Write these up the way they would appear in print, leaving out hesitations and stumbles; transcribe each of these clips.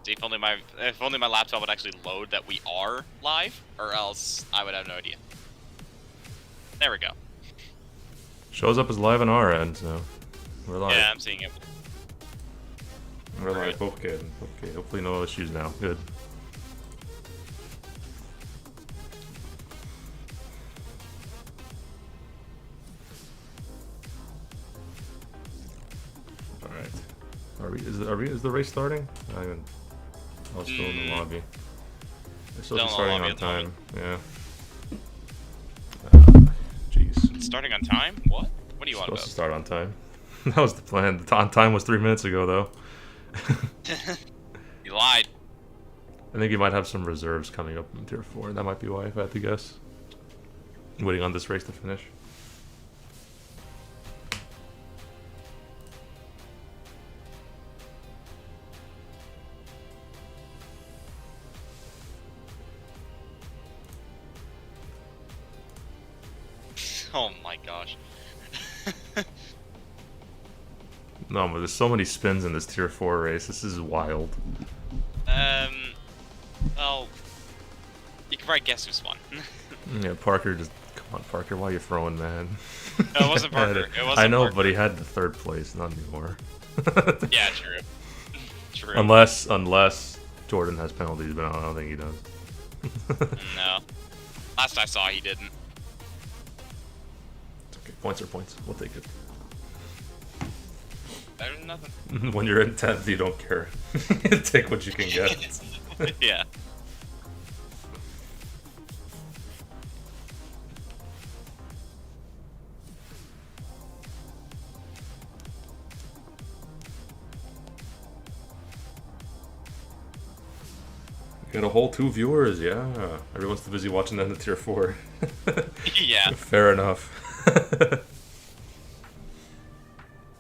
See, if only my laptop would actually load that we are live, or else I would have no idea. There we go. Shows up as live on our end, so we're live. Yeah, I'm seeing it. We're live. Okay. Hopefully no issues now. Good. All right. Is the race starting? I was still in the lobby. It's still starting on time. Yeah. Jeez. It's starting on time? What? What do you want about? Supposed to start on time. That was the plan. The on time was 3 minutes ago, though. You lied. I think you might have some reserves coming up in Tier 4. That might be why, if I had to guess. Waiting on this race to finish. Oh my gosh. No, but there's so many spins in this Tier 4 race. This is wild. Well, you can probably guess who's won. Yeah, Parker just... Come on, Parker, why are you throwing, man? No, it wasn't Parker. It wasn't I know, Parker. but he had the 3rd place, not anymore. Yeah, true. True. Unless Jordan has penalties, but I don't think he does. No. Last I saw, he didn't. It's okay. Points are points. We'll take it. Better than nothing. When you're in 10th, you don't care. Take what you can get. Yeah. Got a whole 2 viewers, yeah. Everyone's too busy watching them in Tier 4. Yeah. Fair enough.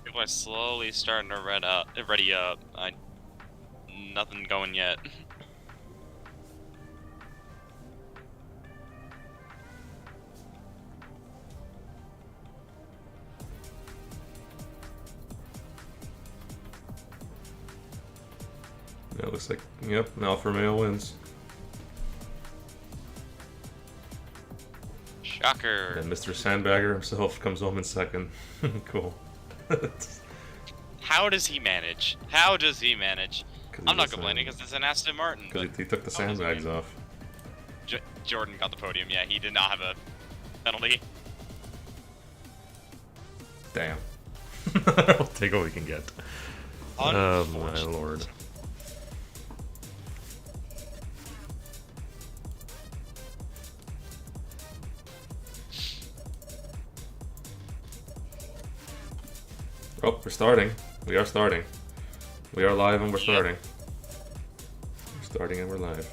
People are slowly starting to ready up. Nothing going yet. Yeah, it looks like, yep, Alpha Male wins. Shocker. And Mr. Sandbagger himself comes home in 2nd. Cool. How does he manage? How does he manage? I'm not complaining because because it's an Aston Martin. Because he took the sandbags off. Jordan got the podium. Yeah, he did not have a penalty. Damn. I'll take what we can get. Oh my lord. Oh, we're starting. We are starting. We are live and we're starting. We're starting and we're live.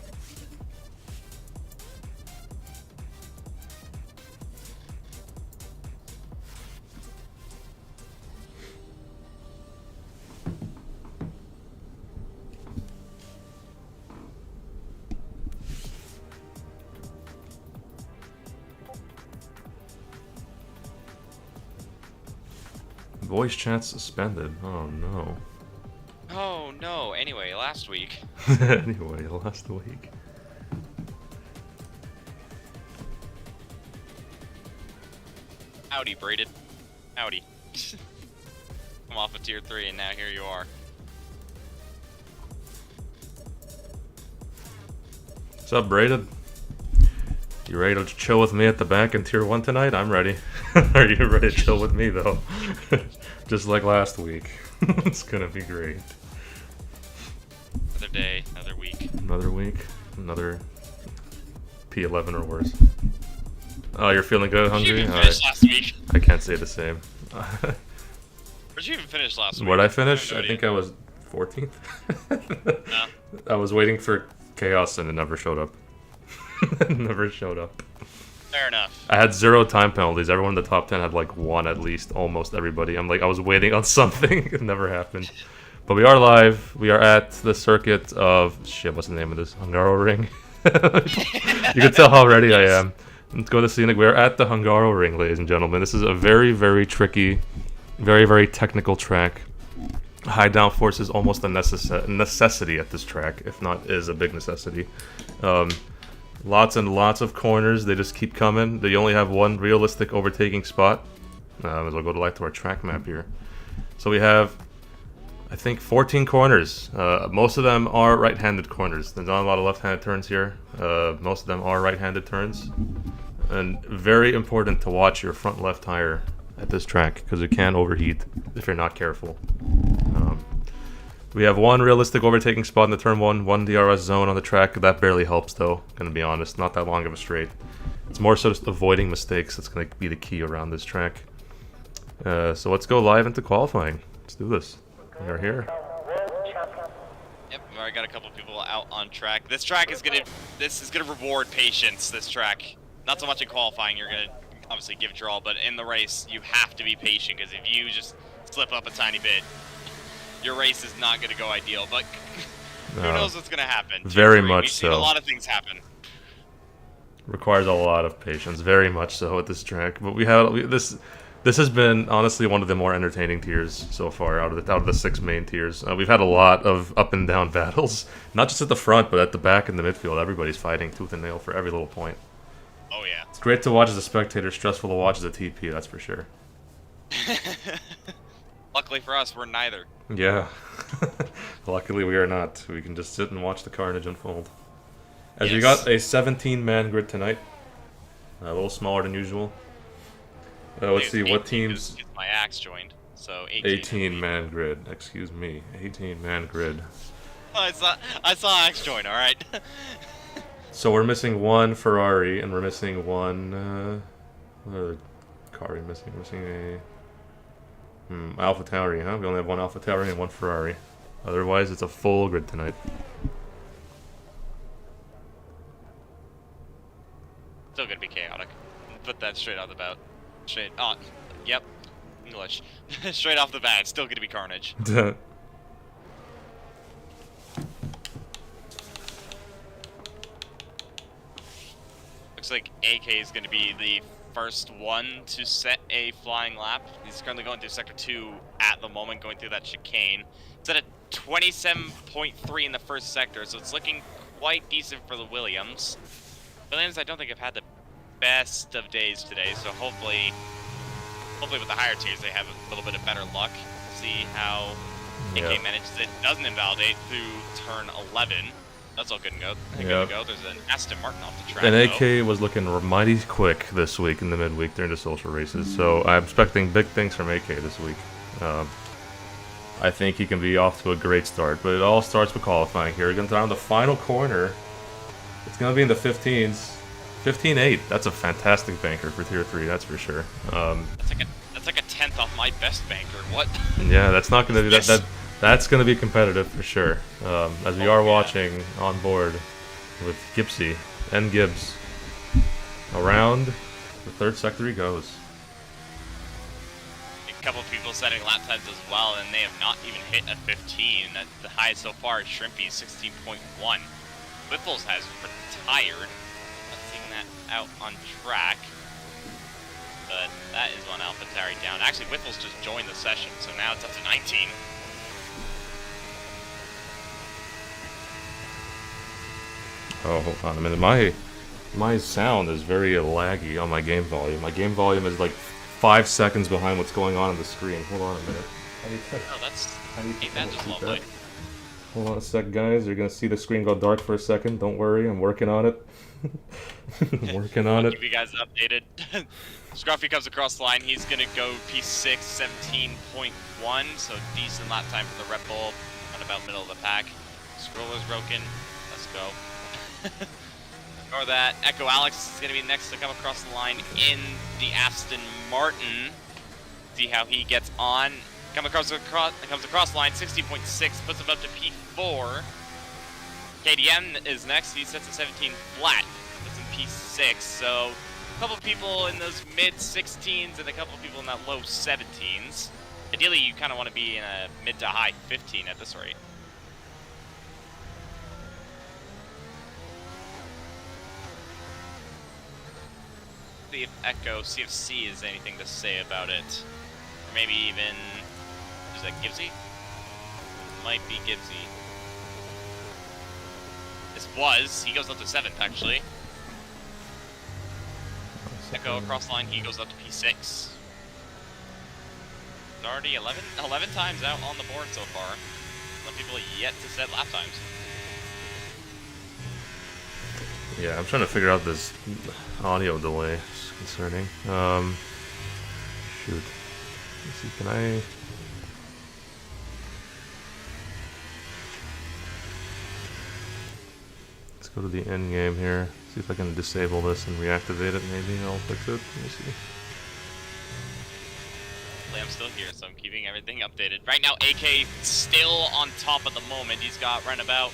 Voice chat suspended. Oh no. Oh no. Anyway, last week. Anyway, last week. Howdy, Braided. Howdy. I'm off of Tier 3 and now here you are. What's up, Braided? You ready to chill with me at the back in Tier 1 tonight? I'm ready. Are you ready to chill with me, though? Just like last week. It's gonna be great. Another day, another week. Another week. Another P11 or worse. Oh, you're feeling good, Where'd you Hungary? even finish last week? I can't say the same. Where'd you even finish last week? Where'd I finish? have no I think I was 14th. No. I was waiting for chaos and it never showed up. It never showed up. Fair enough. I had 0 time penalties. Everyone in the top 10 had like 1 at least, almost everybody. I was waiting on something. It never happened. But we are live. We are at the circuit of... Shit, what's the name of this? Hungaroring? You can tell how ready I am. Let's go to scenic. We are at the Hungaroring, ladies and gentlemen. This is a very, very tricky, very, very technical track. High downforce is almost a necessity at this track, if not is a big necessity. Lots and lots of corners, they just keep coming. They only have one realistic overtaking spot. As I'll go to our track map here. So we have, I think, 14 corners. Most of them are right-handed corners. There's not a lot of left-handed turns here. Most of them are right-handed turns. And very important to watch your front left tire at this track, because it can overheat if you're not careful. We have one realistic overtaking spot in the turn one DRS zone on the track. That barely helps, though, gonna be honest. Not that long of a straight. It's more so just avoiding mistakes that's gonna be the key around this track. So let's go live into qualifying. Let's do this. We're here. Yep, we already got a couple people out on track. This track is gonna reward patience. This track, not so much in qualifying. You're gonna obviously give draw, but in the race you have to be patient, because if you just slip up a tiny bit, your race is not going to go ideal, but who knows what's going to happen. Very much We've so. seen a lot of things happen. Requires a lot of patience, very much so at this track. But this has been honestly one of the more entertaining tiers so far out of the 6 main tiers. We've had a lot of up and down battles, not just at the front, but at the back and the midfield. Everybody's fighting tooth and nail for every little point. Oh yeah. It's great to watch as a spectator, stressful to watch as a TP, that's for sure. Luckily for us, we're neither. Yeah. Luckily we are not. We can just sit and watch the carnage unfold. As we got a 17-man grid tonight. A little smaller than usual. Let's see what teams... My axe joined, so 18-man grid. Excuse me. 18-man grid. I saw axe join, alright? So we're missing one Ferrari, and we're missing one... what other car are we missing? We're missing a... Alpha Tauri, huh? We only have one Alpha Tauri and one Ferrari. Otherwise, it's a full grid tonight. Still gonna be chaotic. Put that straight off the bat. Yep. English. Straight off the bat, it's still gonna be carnage. Looks like AK is gonna be the first one to set a flying lap. He's currently going through sector 2 at the moment, going through that chicane. It's at a 27.3 in the first sector, so it's looking quite decent for the Williams. Williams, I don't think have had the best of days today, so hopefully with the higher tiers they have a little bit of better luck. See how AK manages it. Doesn't invalidate through turn 11. That's all good and go. Good to go. There's an Aston Martin off the track. And AK was looking mighty quick this week in the midweek during the social races, so I'm expecting big things from AK this week. I think he can be off to a great start, but it all starts with qualifying here. We're going down the final corner. It's going to be in the 15s. 15.8. That's a fantastic banker for Tier 3, that's for sure. That's like a tenth off my best banker. What? Yeah, that's not going to be that's going to be competitive for sure. As we are watching on board with Gipsy and Gibbs. Around the third sector he goes. A couple of people setting lap times as well, and they have not even hit a 15. The highest so far is Shrimpy's 16.1. Whipples has retired. Not seeing that out on track. But that is one AlphaTauri down. Actually, Whipples just joined the session, so now it's up to 19. Oh, hold on a minute. My sound is very laggy on my game volume. My game volume is like 5 seconds behind what's going on the screen. Hold on a minute. Ain't that just lovely? Hold on a sec, guys. You're gonna see the screen go dark for a second. Don't worry, I'm working on it. Working on I'll it. keep you guys updated. Scruffy comes across the line. He's gonna go P6, 17.1, so decent lap time for the Red Bull. Right about middle of the pack. Scroller's broken. Let's go. Or that Echo Alex is going to be next to come across the line in the Aston Martin. See how he gets on. Comes across the line, 60.6, puts him up to P4. KDM is next. He sets a 17 flat, puts him P6. So a couple people in those mid 16s and a couple people in that low 17s. Ideally, you kind of want to be in a mid to high 15 at this rate. See if Echo CFC has anything to say about it. Or maybe even, is that Gibbsy? might be Gibbsy. He goes up to 7th actually. Echo across the line, he goes up to P6. It's already 11 times out on the board so far. Some people yet to set lap times. Yeah, I'm trying to figure out this audio delay. It's concerning. Shoot. Let's see, can I... Let's go to the end game here. See if I can disable this and reactivate it. Maybe I'll fix it. Let me see. I'm still here, so I'm keeping everything updated. Right now, AK still on top at the moment. He's got right about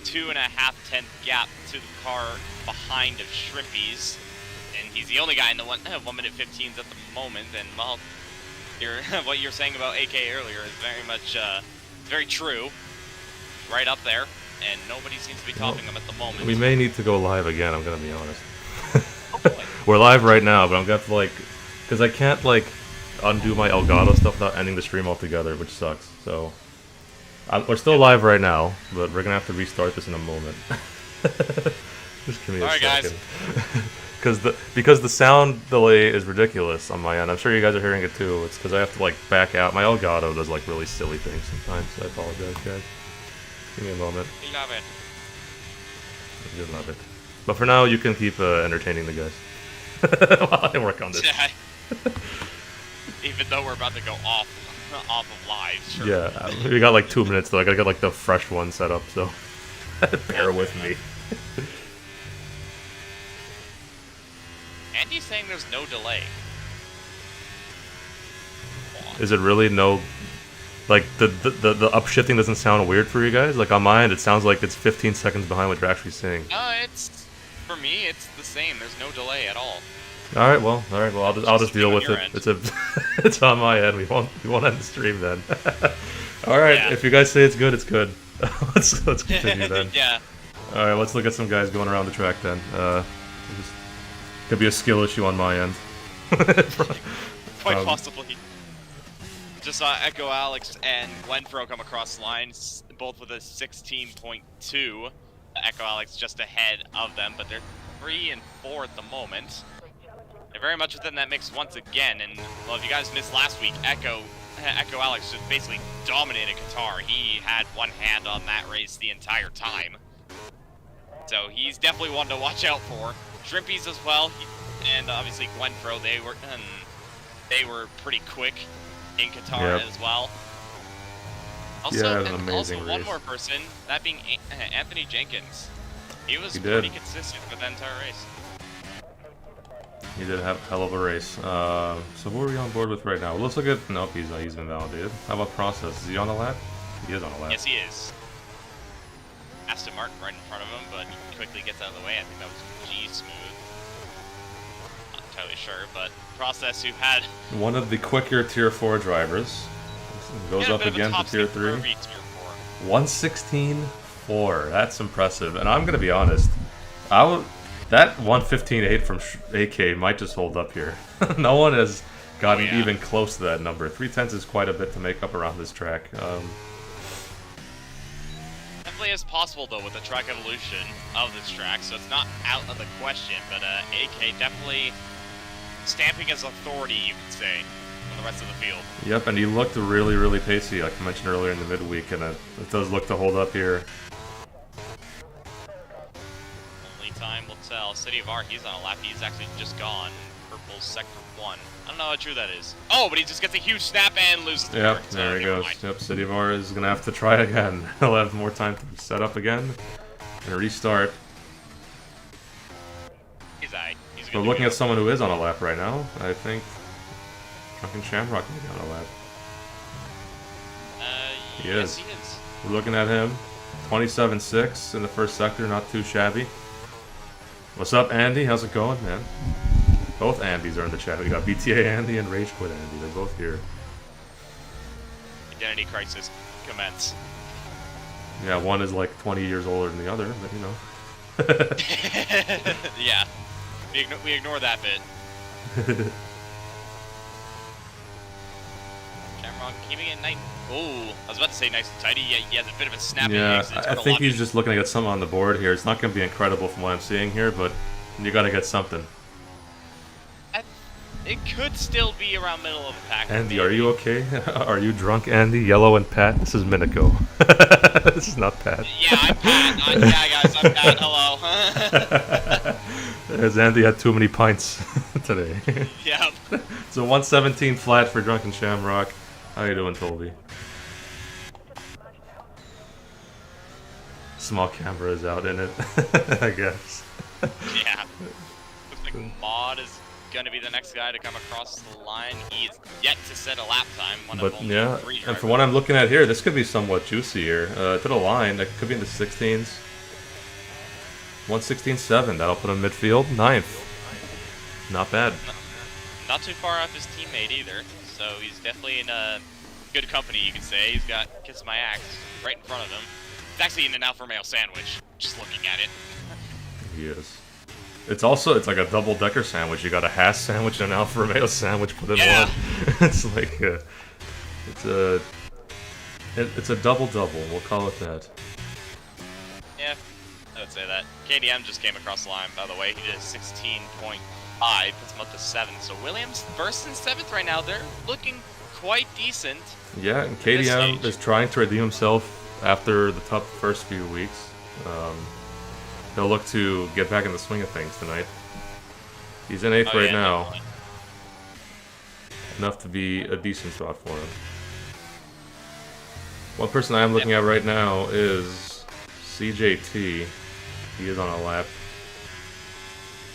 2.5 gap to the car behind of Shrimpies, and he's the only guy in the 1 minute 15s at the moment. And well, what you're saying about AK earlier is very much very true. Right up there, and nobody seems to be topping him at the moment. We may need to go live again. I'm gonna be honest. Oh boy. We're live right now, but I'm gonna have to like, because I can't like undo my Elgato stuff without ending the stream altogether, which sucks. So we're still live right now, but we're gonna have to restart this in a moment. Just give me a second. Because the sound delay is ridiculous on my end. I'm sure you guys are hearing it too. It's because I have to like back out. My Elgato does like really silly things sometimes. So I apologize, guys. Give me a moment. We love it. You love it. But for now, you can keep entertaining the guys while I work on this. Even though we're about to go off of live. Sure. Yeah, we got like 2 minutes though. I gotta get like the fresh one set up, so bear with me. Andy's saying there's no delay. Is it really no? Like the upshifting doesn't sound weird for you guys? Like on my end, it sounds like it's 15 seconds behind what you're actually saying. It's for me. It's the same. There's no delay at all. All right. Well, I'll just deal with it. It's on my end. We won't end the stream then. All right. Yeah. If you guys say it's good, it's good. let's continue then. Yeah. All right. Let's look at some guys going around the track then. Could be a skill issue on my end. Quite possibly. Just saw Echo Alex and Glenfro come across the lines, both with a 16.2. Echo Alex just ahead of them, but they're 3 and 4 at the moment. They're very much within that mix once again, and well, if you guys missed last week, Echo Alex just basically dominated Qatar. He had one hand on that race the entire time. So he's definitely one to watch out for. Shrimpies as well, and obviously Glenfro, they were pretty quick in Qatar as well. Also, one more person, that being Anthony Jenkins. He was pretty consistent for the entire race. He did have a hell of a race. So who are we on board with right now? Well, let's look at... Nope, he's been validated. How about Process? Is he on the lap? He is on the lap. Yes, he is. Aston Martin right in front of him, but he quickly gets out of the way. I think that was G-Smooth. Not entirely sure, but Process, who had... one of the quicker Tier 4 drivers. Goes up again to Tier 3. 116.4. That's impressive. And I'm going to be honest. That 115.8 from AK might just hold up here. No one has gotten even close to that number. 3/10 is quite a bit to make up around this track. Definitely is possible though with the track evolution of this track, so it's not out of the question. But AK definitely stamping his authority, you could say, on the rest of the field. Yep, and he looked really, really pacey, like I mentioned earlier in the midweek, and it does look to hold up here. Time will tell. City of R, he's on a lap. He's actually just gone. Purple's sector 1. I don't know how true that is. Oh, but he just gets a huge snap and loses the Yep, there he goes. Yep, City of R is going to have to try again. He'll have more time to set up again and restart. He's alright. But looking at someone who is on a lap right now, I think Drunken Shamrock may be on a lap. Yes, he is. We're looking at him. 27.6 in the first sector, not too shabby. What's up, Andy? How's it going, man? Both Andys are in the chat. We got BTA Andy and Rage Quit Andy. They're both here. Identity crisis commence. Yeah, one is like 20 years older than the other, but you know. Yeah, we ignore that bit. Shamrock strong, keeping it nice. Oh, I was about to say nice and tidy. Yeah, he has a bit of a snapping Yeah, exit. I think he's just looking to get something on the board here. It's not going to be incredible from what I'm seeing here, but you got to get something. It could still be around middle of the pack. Andy, are you okay? Are you drunk, Andy? Yellow and Pat? This is Minico. This is not Pat. Yeah, I'm Pat. Yeah, guys, I'm Pat. Hello. As Andy had too many pints today. Yep. So 117 flat for Drunken Shamrock. How you doing, Toby? Small camera is out in it, I guess. Yeah. Looks like Maud is gonna be the next guy to come across the line. He's yet to set a lap time. But yeah, and from what I'm looking at here, this could be somewhat juicy here. To the line, that could be in the 16s. 116.7, that'll put him midfield, 9th. Not bad. Not too far off his teammate either, so he's definitely in good company, you could say. He's got Kiss My Axe right in front of him. He's actually in an Alfa Romeo sandwich, just looking at it. He is. It's like a double-decker sandwich. You got a HAAS sandwich and an Alfa Romeo sandwich put in one. It's like it's a double-double. We'll call it that. Yeah, I would say that. KDM just came across the line, by the way. He did a 16.5, puts him up to 7th. So Williams first and 7th right now. They're looking quite decent. Yeah, and KDM is trying to redeem himself after the tough first few weeks. He'll look to get back in the swing of things tonight. He's in 8th right now. Definitely. Enough to be a decent spot for him. One person I am looking at right now is CJT. He is on a lap.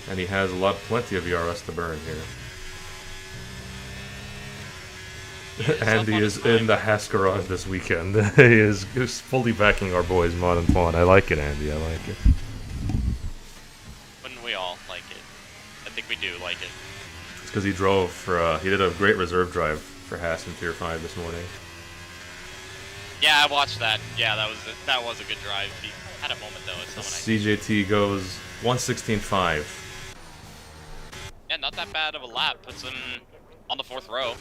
And he has plenty of ERS to burn here. Andy is in the HAAS garage this weekend. He is fully backing our boys, Mod and Fawn. I like it, Andy. I like it. Wouldn't we all like it? I think we do like it. It's because he drove for, he did a great reserve drive for HAAS in Tier 5 this morning. Yeah, I watched that. Yeah, that was a good drive. He had a moment though. CJT goes 116.5. Yeah, not that bad of a lap. Puts him on the 4th row.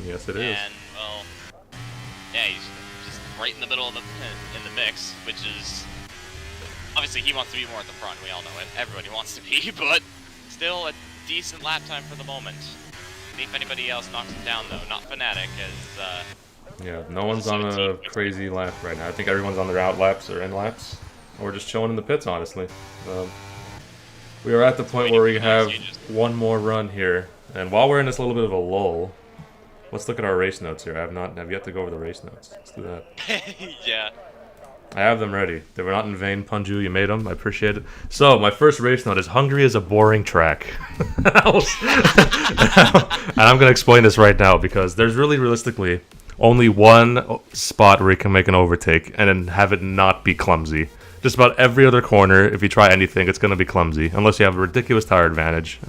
Yes, it is. And well, yeah, he's just right in the middle of the mix, which is obviously he wants to be more at the front. We all know it. Everybody wants to be, but still a decent lap time for the moment. See if anybody else knocks him down though. Not Fnatic, as yeah, no one's on a crazy lap right now. I think everyone's on their out laps or in laps, or just chilling in the pits, honestly. We are at the point where we have one more run here, and while we're in this little bit of a lull, let's look at our race notes here. I've yet to go over the race notes. Let's do that. Yeah. I have them ready. They were not in vain, Punju. You made them. I appreciate it. So, my first race note is Hungary is a boring track. And I'm going to explain this right now because there's really, realistically, only one spot where you can make an overtake and then have it not be clumsy. Just about every other corner, if you try anything, it's going to be clumsy, unless you have a ridiculous tire advantage.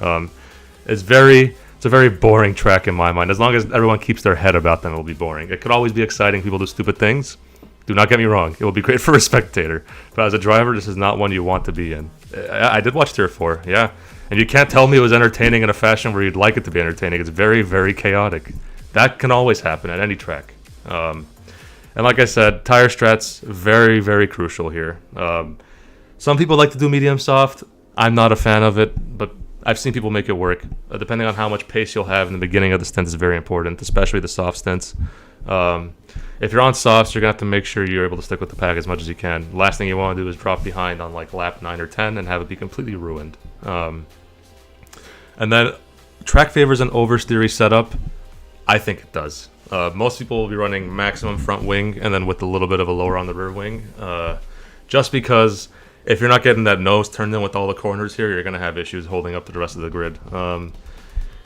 It's a very boring track in my mind. As long as everyone keeps their head about them, it'll be boring. It could always be exciting. People do stupid things. Do not get me wrong. It will be great for a spectator. But as a driver, this is not one you want to be in. I did watch Tier 4, yeah. And you can't tell me it was entertaining in a fashion where you'd like it to be entertaining. It's very, very chaotic. That can always happen at any track. And like I said, tire strats, very, very crucial here. Some people like to do medium soft. I'm not a fan of it, but I've seen people make it work. Depending on how much pace you'll have in the beginning of the stint is very important, especially the soft stints. If you're on softs, you're going to have to make sure you're able to stick with the pack as much as you can. Last thing you want to do is drop behind on like lap 9 or 10 and have it be completely ruined. And then track favors an oversteery setup. I think it does. Most people will be running maximum front wing and then with a little bit of a lower on the rear wing. Just because if you're not getting that nose turned in with all the corners here, you're going to have issues holding up to the rest of the grid.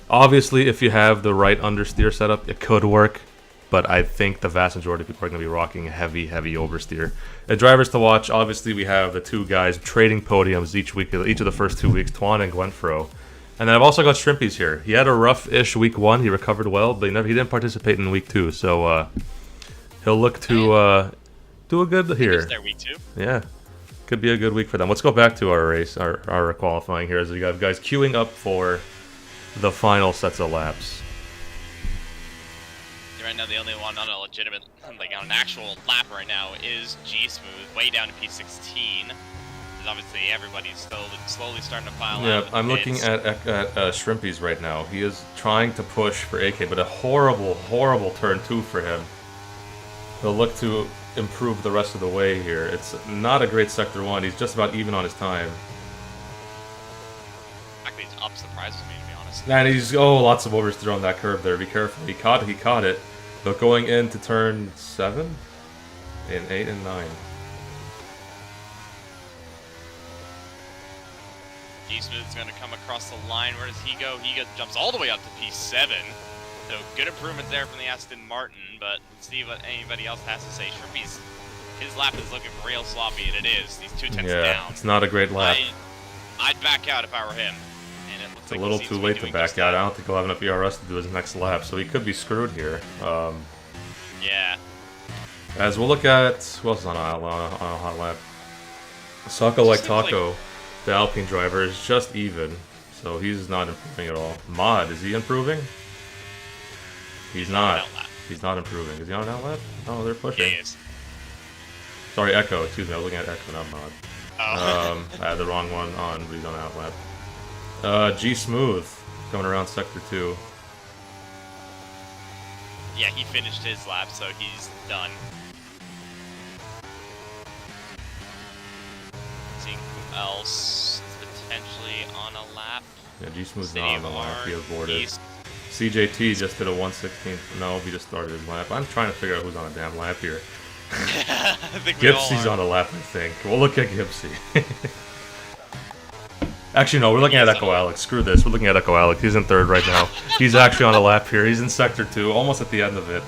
Obviously, if you have the right understeer setup, it could work. But I think the vast majority of people are going to be rocking heavy, heavy oversteer. And drivers to watch, obviously we have the two guys trading podiums each of the first 2 weeks, Tuan and Gwenfro. And then I've also got Shrimpy's here. He had a rough-ish week 1. He recovered well, but he didn't participate in week 2. So he'll look to do a good here. Their week 2. Yeah, could be a good week for them. Let's go back to our race, our qualifying here, as we got guys queuing up for the final sets of laps. right now the only one on a legitimate, like on an actual lap right now is G Smooth, way down to P16. Obviously everybody's slowly starting to pile out. Yeah, I'm looking at Shrimpy's right now. He is trying to push for AK, but a horrible turn 2 for him. He'll look to improve the rest of the way here. It's not a great Sector 1. He's just about even on his time. The fact that he's up surprises me, to be honest. And he's, lots of oversteer on that curve there. Be careful. He caught it. But going into turn 7? And 8 and 9. G-Smooth's going to come across the line. Where does he go? He jumps all the way up to P7. So good improvement there from the Aston Martin, but let's see what anybody else has to say. Shrimpy's, his lap is looking real sloppy, and it is. He's 2/10 down. It's not a great lap. I'd back out if I were him. And it looks It's like a little too late to back out. I don't think he'll have enough ERS to do his next lap, so he could be screwed here. Yeah. As we'll look at... Who else is on a hot lap? Socko like Taco. The Alpine driver is just even, so he's not improving at all. Mod, is he improving? He's not. He's not improving. Is he on an outlap? Oh, they're pushing. Yeah, he is. Sorry, Echo. Excuse me, I was looking at Echo, not Mod. Oh. I had the wrong one on, but he's on outlap. G Smooth, coming around Sector 2. Yeah, he finished his lap, so he's done. Seeing who else is potentially on a lap. Yeah, G Smooth's not on the lap. He has boarded. East. CJT just did a 1/16. No, he just started his lap. I'm trying to figure out who's on a damn lap here. I think we all Gipsy's are. on a lap, I think. We'll look at Gipsy. Actually, no, we're looking at Echo Alex. Screw this. We're looking at Echo Alex. He's in 3rd right now. He's actually on a lap here. He's in Sector 2, almost at the end of it.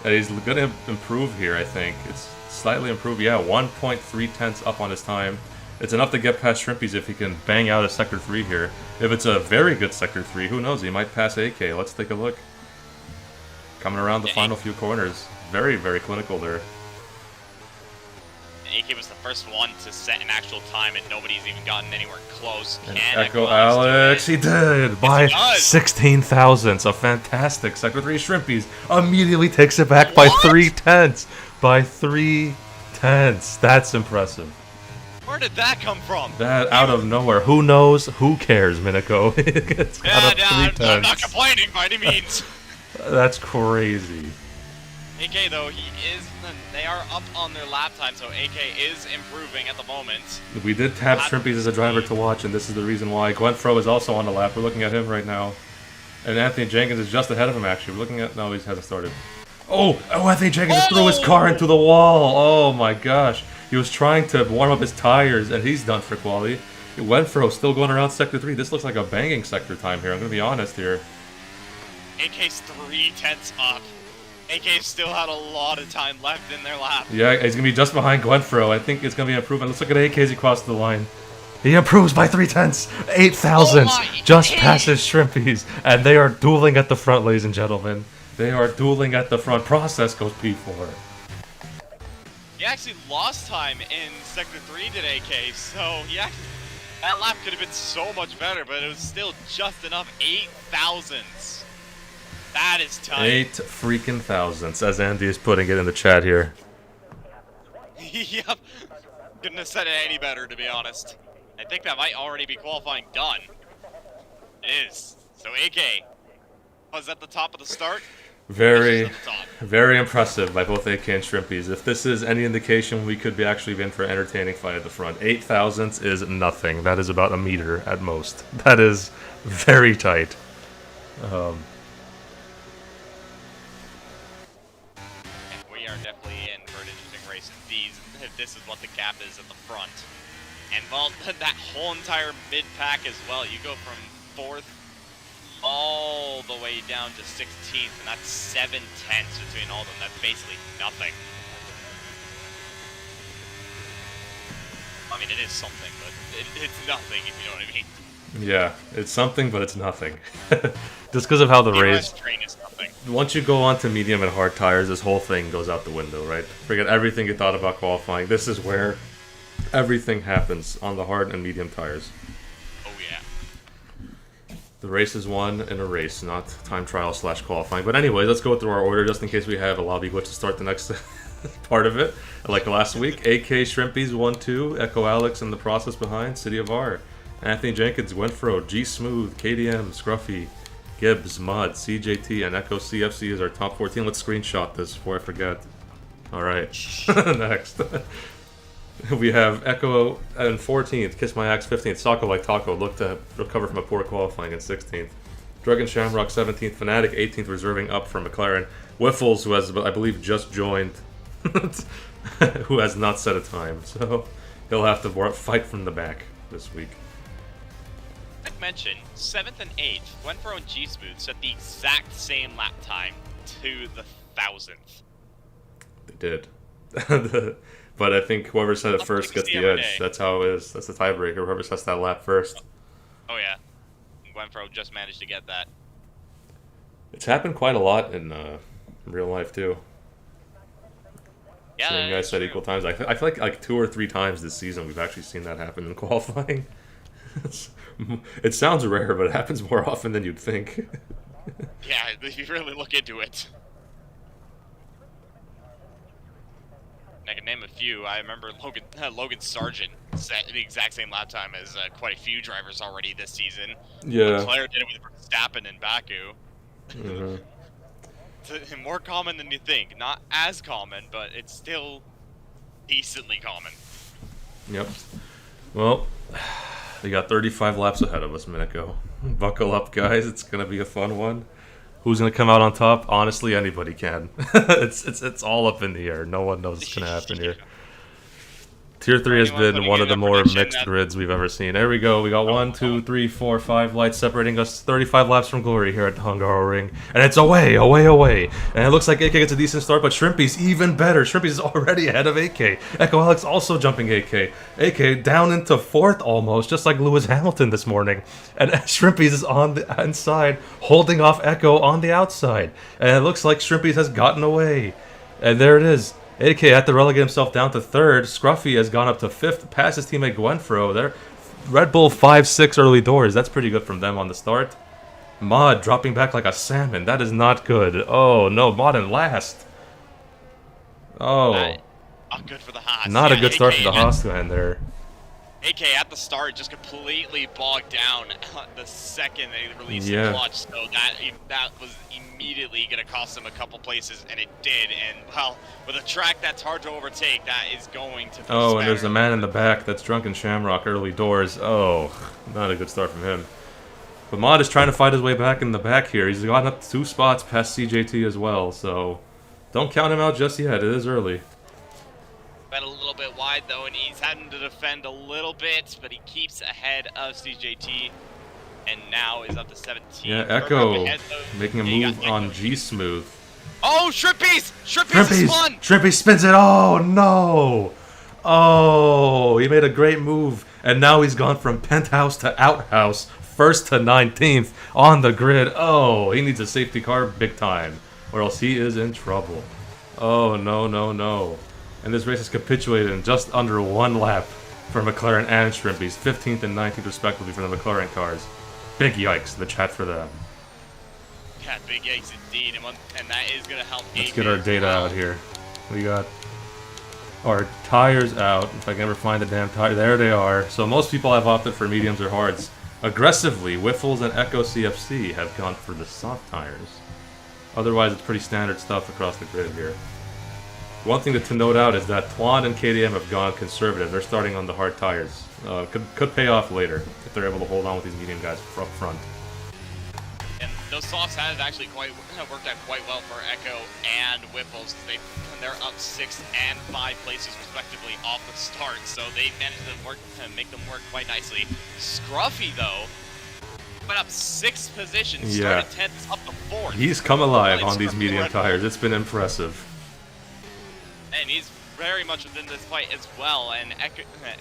And he's going to improve here, I think. It's slightly improved. Yeah, 1.3 tenths up on his time. It's enough to get past Shrimpy's if he can bang out a Sector 3 here. If it's a very good Sector 3, who knows? He might pass AK. Let's take a look. Coming around the final few corners. Very, very clinical there. AK was the first one to set an actual time, and nobody's even gotten anywhere close. And Can Echo Alex, he did! By he does. 16 thousandths. A fantastic Sector 3 Shrimpy's. Immediately takes it back by 3 tenths. By 3 tenths. That's impressive. Where did that come from? That out of nowhere. Who knows? Who cares, Minako? It's got up 3 I'm not tenths. complaining by any means. That's crazy. AK though, they are up on their lap time, so AK is improving at the moment. We did tap Shrimpy's as a driver to watch, and this is the reason why. Gwenfro is also on the lap. We're looking at him right now. And Anthony Jenkins is just ahead of him, actually. We're looking at... No, he hasn't started. Oh, Anthony Jenkins threw his car into the wall. Oh my gosh. He was trying to warm up his tires, and he's done for quality. Gwenfro still going around Sector 3. This looks like a banging sector time here. I'm going to be honest here. AK's 3 tenths up. AK still had a lot of time left in their lap. Yeah, he's going to be just behind Gwenfro. I think it's going to be an improvement. Let's look at AK as he crosses the line. He improves by 3 tenths. 8 thousandths. Just passes Shrimpy's. And they are dueling at the front, ladies and gentlemen. They are dueling at the front. Process goes P4. He actually lost time in Sector 3 did AK, so yeah, that lap could have been so much better, but it was still just enough. 8 thousandths. That is tight. 8 freaking thousandths, as Andy is putting it in the chat here. Yep. Couldn't have said it any better, to be honest. I think that might already be qualifying done. It is. So AK was at the top of the start. Very, very impressive by both AK and Shrimpy's. If this is any indication, we could be actually in for an entertaining fight at the front. 8 thousandths is nothing. That is about a meter at most. That is very tight. We are definitely in for an interesting race if this is what the gap is at the front. And well, that whole entire mid-pack as well. You go from 4th all the way down to 16th, and that's 7 tenths between all of them. That's basically nothing. I mean, it is something, but it's nothing, if you know what I mean. Yeah, it's something, but it's nothing. Just because of how the race... train is nothing. Once you go on to medium and hard tires, this whole thing goes out the window, right? Forget everything you thought about qualifying. This is where everything happens on the hard and medium tires. Oh, yeah. The race is won in a race, not time trial / qualifying. But anyway, let's go through our order just in case we have a lobby glitch to start the next part of it. Like last week, AK Shrimpies 1-2, Echo Alex in the process behind, City of R. Anthony Jenkins, Winfro, G Smooth, KDM, Scruffy, Gibbs, Mud, CJT, and Echo CFC is our top 14. Let's screenshot this before I forget. Alright, next. We have Echo in 14th, Kiss My Axe 15th, Socko Like Taco looked to recover from a poor qualifying in 16th. Dragon Shamrock 17th, Fnatic 18th, reserving up for McLaren. Whiffles, who has, I believe, just joined, who has not set a time, so he'll have to fight from the back this week. Like mentioned, 7th and 8th, Winfro and G Smooth set the exact same lap time to the 1000th. They did. But I think whoever set it first gets the edge. That's how it is. That's the tiebreaker. Whoever sets that lap first. Oh yeah, Winfro just managed to get that. It's happened quite a lot in real life too. Yeah, seeing guys set equal times. I feel like 2 or 3 times this season we've actually seen that happen in qualifying. It sounds rare, but it happens more often than you'd think. Yeah, if you really look into it. I can name a few. I remember Logan Sargent set the exact same lap time as quite a few drivers already this season. Yeah. Leclerc did it with Verstappen and Baku. Mm-hmm. It's more common than you think. Not as common, but it's still decently common. Yep. Well, we got 35 laps ahead of us, Miniko. Buckle up, guys. It's gonna be a fun one. Who's gonna come out on top? Honestly, anybody can. it's all up in the air. No one knows what's gonna happen here. Tier 3 has been one of the more mixed grids we've ever seen. There we go. We got 1, 2, 3, 4, 5 lights separating us. 35 laps from glory here at the Hungaroring. And it's away. And it looks like AK gets a decent start, but Shrimpy's even better. Shrimpy's is already ahead of AK. Echo Alex also jumping AK. AK down into 4th almost, just like Lewis Hamilton this morning. And Shrimpy's is on the inside, holding off Echo on the outside. And it looks like Shrimpy's has gotten away. And there it is. AK had to relegate himself down to 3rd. Scruffy has gone up to 5th, past his teammate Gwenfro. There, Red Bull 5-6 early doors. That's pretty good from them on the start. Mod dropping back like a salmon. That is not good. Oh no, Mod in last. Oh, not good for the HAAS. Not a good start for the HAAS to end there. AK at the start just completely bogged down the second they released the clutch, so that was immediately going to cost them a couple places, and it did. And well, with a track that's hard to overtake, that is going to be and there's a man in the back that's Drunken Shamrock early doors. Oh, not a good start from him. But Mod is trying to fight his way back in the back here. He's gotten up 2 spots past CJT as well, so don't count him out just yet. It is early. A little bit wide though, and he's having to defend a little bit, but he keeps ahead of CJT, and now is up to 17. Yeah, Echo making a move on G Smooth. Oh, Shrimpies! Shrimpies spun! Shrimpy spins it. Oh no! Oh, he made a great move, and now he's gone from penthouse to outhouse, 1st to 19th on the grid. Oh, he needs a safety car big time, or else he is in trouble. Oh no. And this race is capitulated in just under 1 lap for McLaren and Shrimpies, 15th and 19th respectively for the McLaren cars. Big yikes, the chat for them. Yeah, big yikes indeed, and that is going to help. Let's get our data out here. We got our tires out. If I can ever find the damn tire, there they are. So most people have opted for mediums or hards. Aggressively, Whiffles and Echo CFC have gone for the soft tires. Otherwise, it's pretty standard stuff across the grid here. One thing to note out is that Twan and KDM have gone conservative. They're starting on the hard tires. Could pay off later if they're able to hold on with these medium guys up front. And those softs have actually worked out quite well for Echo and Whiffles. They're up 6 and 5 places respectively off the start, so they managed to make them work quite nicely. Scruffy though went up 6 positions, started 10th, up to 4th. He's come alive on these medium tires. It's been impressive. And he's very much within this fight as well. And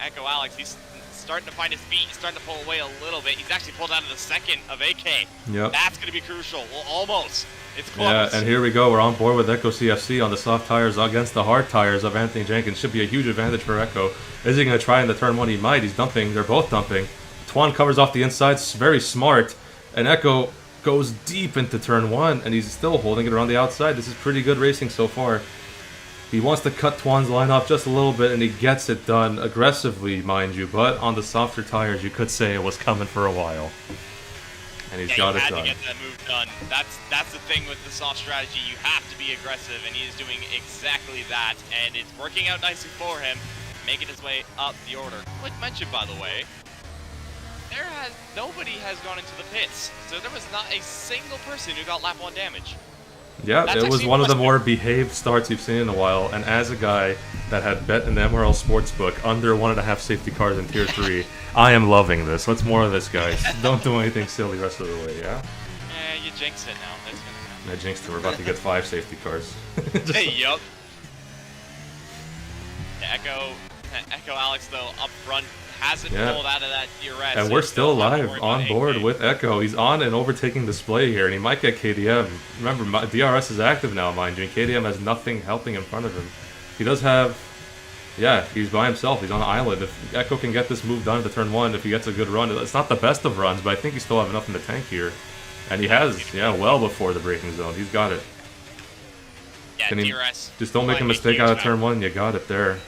Echo Alex, he's starting to find his feet. He's starting to pull away a little bit. He's actually pulled out of the 2nd of AK. Yep. That's going to be crucial. Well, almost. It's close. Yeah, and here we go. We're on board with Echo CFC on the soft tires against the hard tires of Anthony Jenkins. Should be a huge advantage for Echo. Is he going to try in the turn 1? He might. He's dumping. They're both dumping. Twan covers off the inside. Very smart. And Echo goes deep into turn 1, and he's still holding it around the outside. This is pretty good racing so far. He wants to cut Twan's line off just a little bit, and he gets it done aggressively, mind you. But on the softer tires, you could say it was coming for a while. And he's got it done. To get that move done. That's the thing with the soft strategy. You have to be aggressive, and he is doing exactly that. And it's working out nicely for him, making his way up the order. Quick mention, by the way, nobody has gone into the pits, so there was not a single person who got lap 1 damage. Yeah, That's it was one of the more behaved starts you've seen in a while, and as a guy that had bet in the MRL Sportsbook under 1.5 safety cars in Tier 3, I am loving this. Let's more of this, guys. Don't do anything silly the rest of the way, yeah? You jinxed it now. That's gonna happen. I jinxed it. We're about to get 5 safety cars. Hey, yup. Echo Alex, though, up front, hasn't pulled out of that DRS. And we're still live on board with Echo. He's on an overtaking display here, and he might get KDM. Remember, DRS is active now, mind you, and KDM has nothing helping in front of him. He does have... Yeah, he's by himself. He's on an island. If Echo can get this move done to turn 1, if he gets a good run, it's not the best of runs, but I think he still have enough in the tank here. And he has, well before the braking zone. He's got it. Yeah, DRS. Just don't make a mistake out of turn 1. You got it there.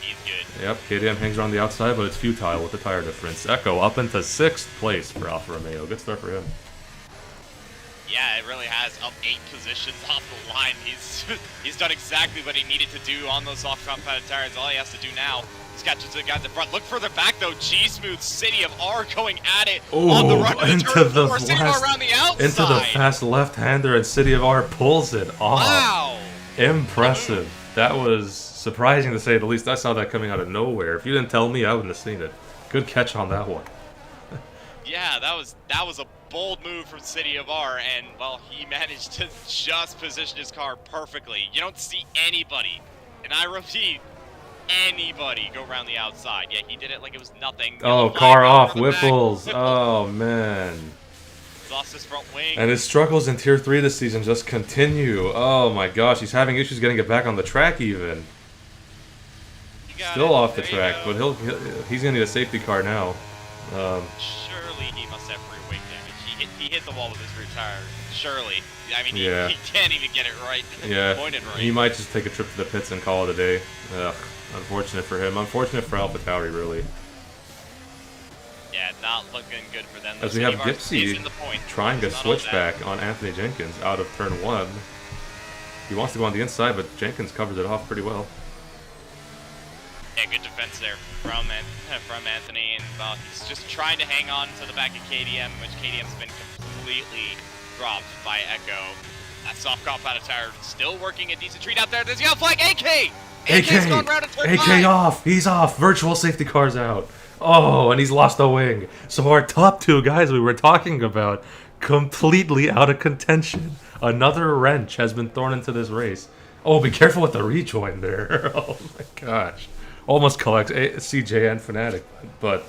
He's good. Yep, KDM hangs around the outside, but it's futile with the tire difference. Echo up into 6th place for Alfa Romeo. Good start for him. Yeah, it really has up 8 positions off the line. He's done exactly what he needed to do on those soft compounded tires. All he has to do now is catch the guys in front. Look further back though. G-Smooth, City of R going at it on the run into the around the outside. Into the fast left-hander, and City of R pulls it off. Wow! Impressive. That was surprising to say the least. I saw that coming out of nowhere. If you didn't tell me, I wouldn't have seen it. Good catch on that one. Yeah, that was a bold move from City of R, and well, he managed to just position his car perfectly. You don't see anybody, and I repeat, anybody go around the outside. Yeah, he did it like it was nothing. Oh, car off, Whipples. Oh man. He's lost his front wing. And his struggles in Tier 3 this season just continue. Oh my gosh, he's having issues getting it back on the track even. Still off the track, but he's gonna need a safety car now. Surely he must have free wing damage. He hit the wall with his rear tire. Surely. I mean, he can't even get it right. Yeah, pointed right. He might just take a trip to the pits and call it a day. Ugh, unfortunate for him. Unfortunate for AlphaTauri, really. Yeah, not looking good for them. As we have Gipsy trying to switch back on Anthony Jenkins out of turn 1. He wants to go on the inside, but Jenkins covers it off pretty well. Yeah, good defense there from Anthony, and he's just trying to hang on to the back of KDM, which KDM's been completely dropped by Echo. That soft compounded tire still working a decent treat out there. There's the yellow flag, AK! AK's gone round to turn 5. AK off! He's off! Virtual safety car's out. Oh, and he's lost a wing. So our top 2 guys we were talking about, completely out of contention. Another wrench has been thrown into this race. Oh, be careful with the rejoin there. Oh my gosh. Almost collects CJ and Fnatic, but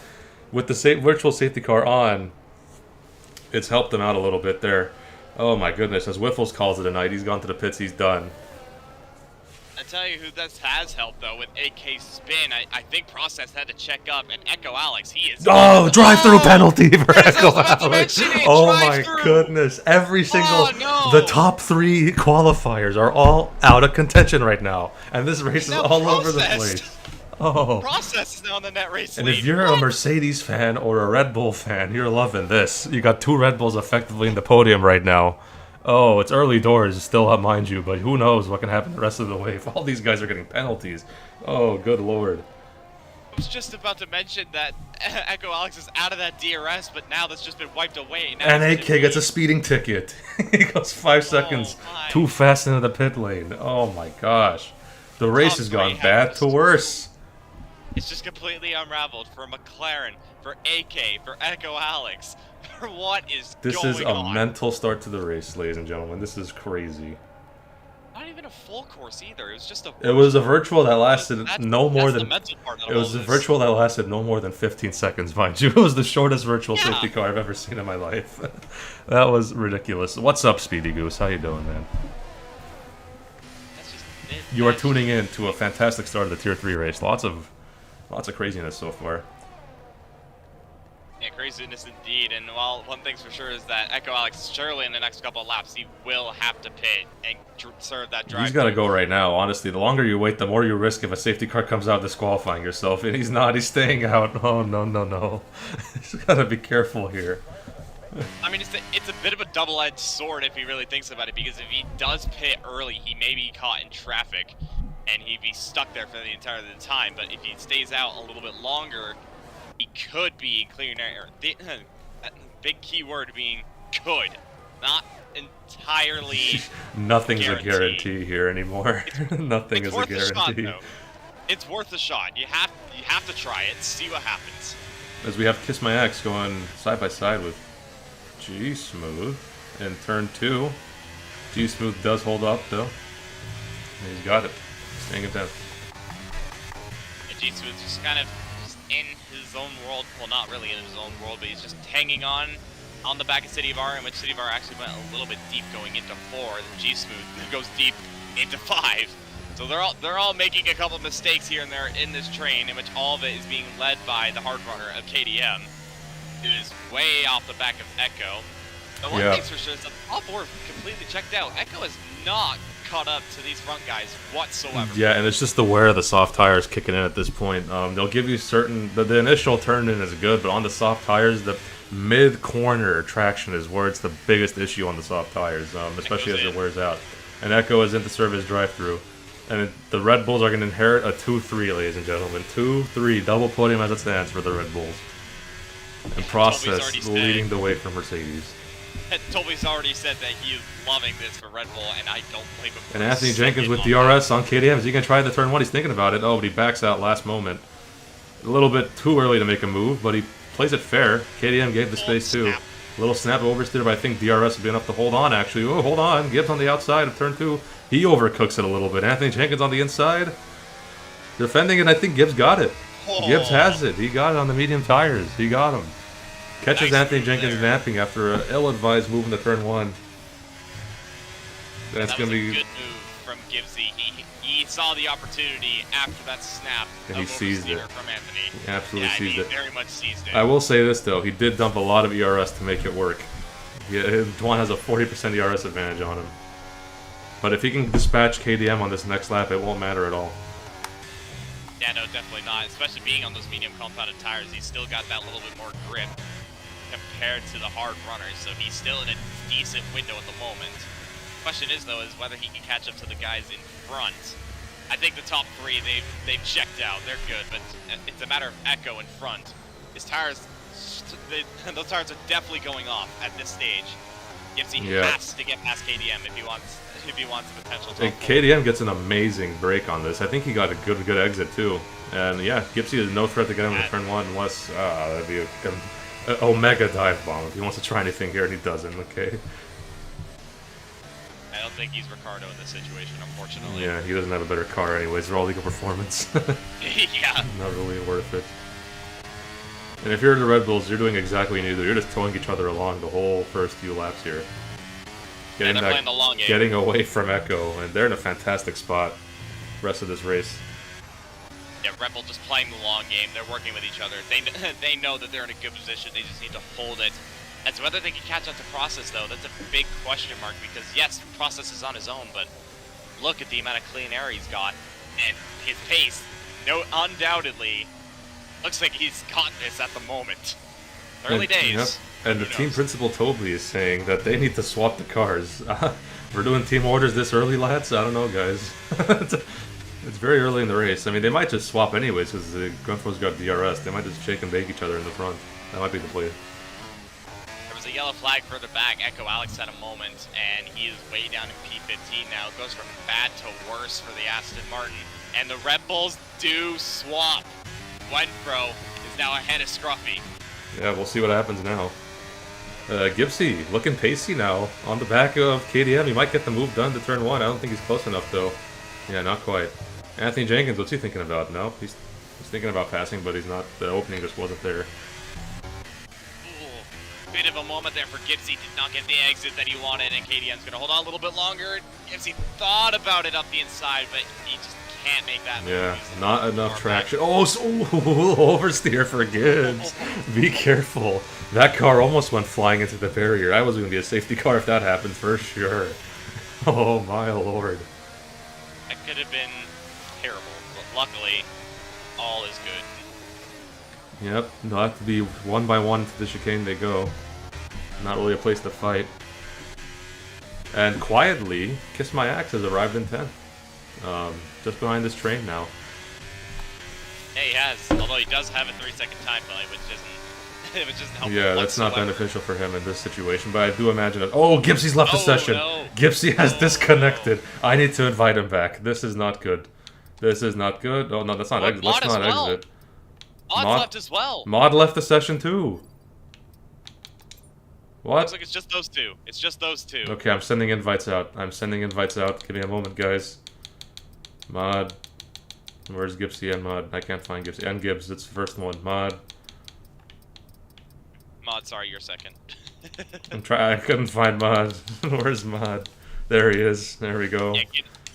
with the virtual safety car on, it's helped them out a little bit there. Oh my goodness, as Whiffles calls it a night, he's gone to the pits, he's done. I tell you who this has helped though with AK spin. I think Process had to check up, and Echo Alex, he is. Oh, drive-through penalty for Echo Alex. Oh my goodness, every single the top 3 qualifiers are all out of contention right now, and this race is all over the place. Oh. Process is now in the net race And lead. if you're a Mercedes fan or a Red Bull fan, you're loving this. You got 2 Red Bulls effectively in the podium right now. Oh, it's early doors still, mind you, but who knows what can happen the rest of the way if all these guys are getting penalties. Oh, good lord. I was just about to mention that Echo Alex is out of that DRS, but now that's just been wiped away. Now and AK gets a speeding ticket. He goes 5 seconds too fast into the pit lane. Oh my gosh. The race has gone bad to worse. It's just completely unraveled for McLaren, for AK, for Echo Alex, for what is going on. This is a mental start to the race, ladies and gentlemen. This is crazy. Not even a full course either. It was just a. It was a virtual that lasted no more than. The mental part of it was a virtual that lasted no more than 15 seconds, mind you. It was the shortest virtual safety car I've ever seen in my life. That was ridiculous. What's up, Speedy Goose? How you doing, man? You are tuning in to a fantastic start of the Tier 3 race. Lots of craziness so far. Yeah, craziness indeed. And well, one thing's for sure is that Echo Alex, surely in the next couple of laps, he will have to pit and serve that drive. He's got to go right now, honestly. The longer you wait, the more you risk if a safety car comes out disqualifying yourself. And he's not. He's staying out. Oh, no. He's got to be careful here. I mean, it's a bit of a double-edged sword if he really thinks about it, because if he does pit early, he may be caught in traffic, and he'd be stuck there for the entire time. But if he stays out a little bit longer, he could be clearing air. Big key word being could, not entirely. Nothing's a guarantee here anymore. Nothing is a guarantee. Shot, though. It's worth a shot. You have to try it. See what happens. As we have Kiss My Ex going side by side with G Smooth in turn 2. G Smooth does hold up though. And he's got it. Staying it down. And G Smooth's just kind of in his own world. Well, not really in his own world, but he's just hanging on the back of City of R, in which City of R actually went a little bit deep going into 4. And G Smooth goes deep into 5. So they're all making a couple mistakes here and there in this train, in which all of it is being led by the hard runner of KDM. It is way off the back of Echo. The one thing's for sure is that all four completely checked out. Echo is not caught up to these front guys whatsoever. Yeah, and it's just the wear of the soft tires kicking in at this point. They'll give you certain... The initial turn-in is good, but on the soft tires, the mid-corner traction is where it's the biggest issue on the soft tires, especially as it wears out. And Echo is in the service drive-through. And the Red Bulls are going to inherit a 2-3, ladies and gentlemen. 2-3, double podium as it stands for the Red Bulls. And Process leading the way for Mercedes. Toby's already said that he is loving this for Red Bull, and I don't blame him. And Anthony Jenkins with DRS on KDM. Is he going to try the turn 1? He's thinking about it. Oh, but he backs out last moment. A little bit too early to make a move, but he plays it fair. KDM gave the space too. A little snap oversteer, but I think DRS would be enough to hold on, actually. Oh, hold on. Gibbs on the outside of turn 2. He overcooks it a little bit. Anthony Jenkins on the inside. Defending it, I think Gibbs got it. Gibbs has it. He got it on the medium tires. He got him. Catches Anthony Jenkins vamping after an ill-advised move into turn 1. That's going to be a good move from Gibbsy. He saw the opportunity after that snap. And he seized it. From Anthony. He absolutely seized it. Very much seized it. I will say this though, he did dump a lot of ERS to make it work. Dwan has a 40% ERS advantage on him. But if he can dispatch KDM on this next lap, it won't matter at all. Yeah, no, definitely not. Especially being on those medium compounded tires, he's still got that little bit more grip compared to the hard runners, so he's still in a decent window at the moment. Question is, though, is whether he can catch up to the guys in front. I think the top 3, they've checked out. They're good, but it's a matter of Echo in front. His tires, those tires are definitely going off at this stage. Gibbsy has to get past KDM if he wants the potential to. KDM gets an amazing break on this. I think he got a good exit too. And yeah, Gibbsy is no threat to get him to turn 1 unless that'd be an Omega dive bomb if he wants to try anything here, and he doesn't. Okay. I don't think he's Ricardo in this situation, unfortunately. Yeah, he doesn't have a better car anyways. They're all legal performance. Yeah. Not really worth it. And if you're the Red Bulls, you're doing exactly what you need to do. You're just towing each other along the whole first few laps here. Getting playing the long game. Getting away from Echo, and they're in a fantastic spot rest of this race. Yeah, Red Bull just playing the long game. They're working with each other. They know that they're in a good position. They just need to hold it. As to whether they can catch up to Process, though, that's a big question mark, because yes, Process is on his own, but look at the amount of clean air he's got, and his pace, undoubtedly, looks like he's caught this at the moment. Early days. Yep. And the team principal Toby is saying that they need to swap the cars. We're doing team orders this early, lads? I don't know, guys. It's very early in the race. I mean, they might just swap anyways, because the Grunfro's got DRS. They might just shake and bake each other in the front. That might be the play. There was a yellow flag further back. Echo Alex had a moment, and he is way down in P15 now. It goes from bad to worse for the Aston Martin. And the Red Bulls do swap. Gwenfro is now ahead of Scruffy. Yeah, we'll see what happens now. Gibbsy looking pacey now on the back of KDM. He might get the move done to turn 1. I don't think he's close enough, though. Yeah, not quite. Anthony Jenkins, what's he thinking about? No, he's thinking about passing, but he's not. The opening just wasn't there. Ooh, bit of a moment there for Gibbsy. Did not get the exit that he wanted, and KDM's going to hold on a little bit longer. Gibbsy thought about it up the inside, but he just can't make that move. Yeah, He's not enough far traction. Oh, so, oversteer for Gibbs. Be careful. That car almost went flying into the barrier. That was going to be a safety car if that happened for sure. Oh my lord. That could have been terrible, but luckily, all is good. Yep, they'll have to be one by one to the chicane they go. Not really a place to fight. And quietly, Kiss My Axe has arrived in 10th. Just behind this train now. Yeah, he has. Although he does have a 3-second time delay, which isn't helpful. Yeah, that's not whatsoever. beneficial for him in this situation, but I do imagine it. Oh, Gipsy's left the Oh, session. no. Gipsy has Oh, disconnected. I need to invite him back. This is not good. This is not good. Oh, no, that's not exit. Let's not exit. Mod's left as well. Mod left the session too. What? Looks like it's just those two. It's just those two. Okay, I'm sending invites out. I'm sending invites out. Give me a moment, guys. Mod. Where's Gipsy and Mod? I can't find Gipsy. And Gibbs, it's the first one. Mod. Mod, sorry, you're second. I couldn't find Mod. Where's Mod? There he is. There we go. Yeah,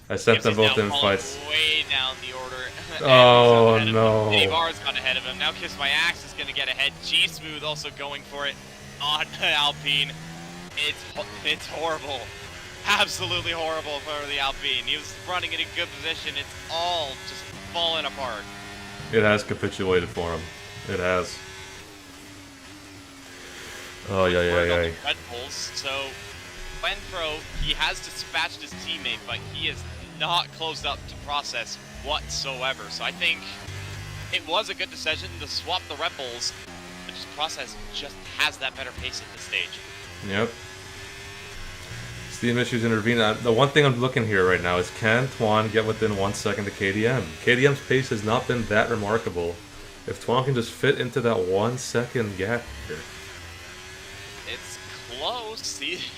I sent them both now invites. way down the order. Oh no. Dave R's got ahead of him. Now Kiss My Axe is going to get ahead. G-Smooth also going for it on Alpine. It's horrible. Absolutely horrible for the Alpine. He was running in a good position. It's all just falling apart. It has capitulated for him. It has. Oh, yeah. Red Bulls. So, Renfro, he has dispatched his teammate, but he is not closed up to process whatsoever. So I think it was a good decision to swap the Red Bulls, but just process just has that better pace at this stage. Yep. Steam issues intervene. The one thing I'm looking here right now is can Tuan get within 1 second to KDM? KDM's pace has not been that remarkable. If Tuan can just fit into that 1 second gap here. It's close. He's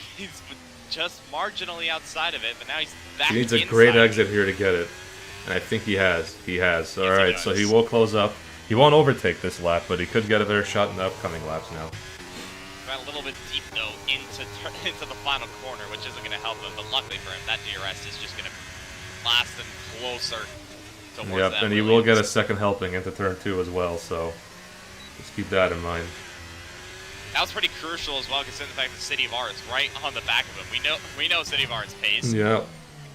just marginally outside of it, but now he's back He needs a inside. great exit here to get it. And I think he has. He has. Alright, so he will close up. He won't overtake this lap, but he could get a better shot in the upcoming laps now. Got a little bit deep, though, into the final corner, which isn't going to help him, but luckily for him, that DRS is just going to blast him closer towards Yep, that and he Williams. will get a second helping into turn 2 as well, so just keep that in mind. That was pretty crucial as well, considering the fact that City of R is right on the back of him. We know City of R's pace. Yeah.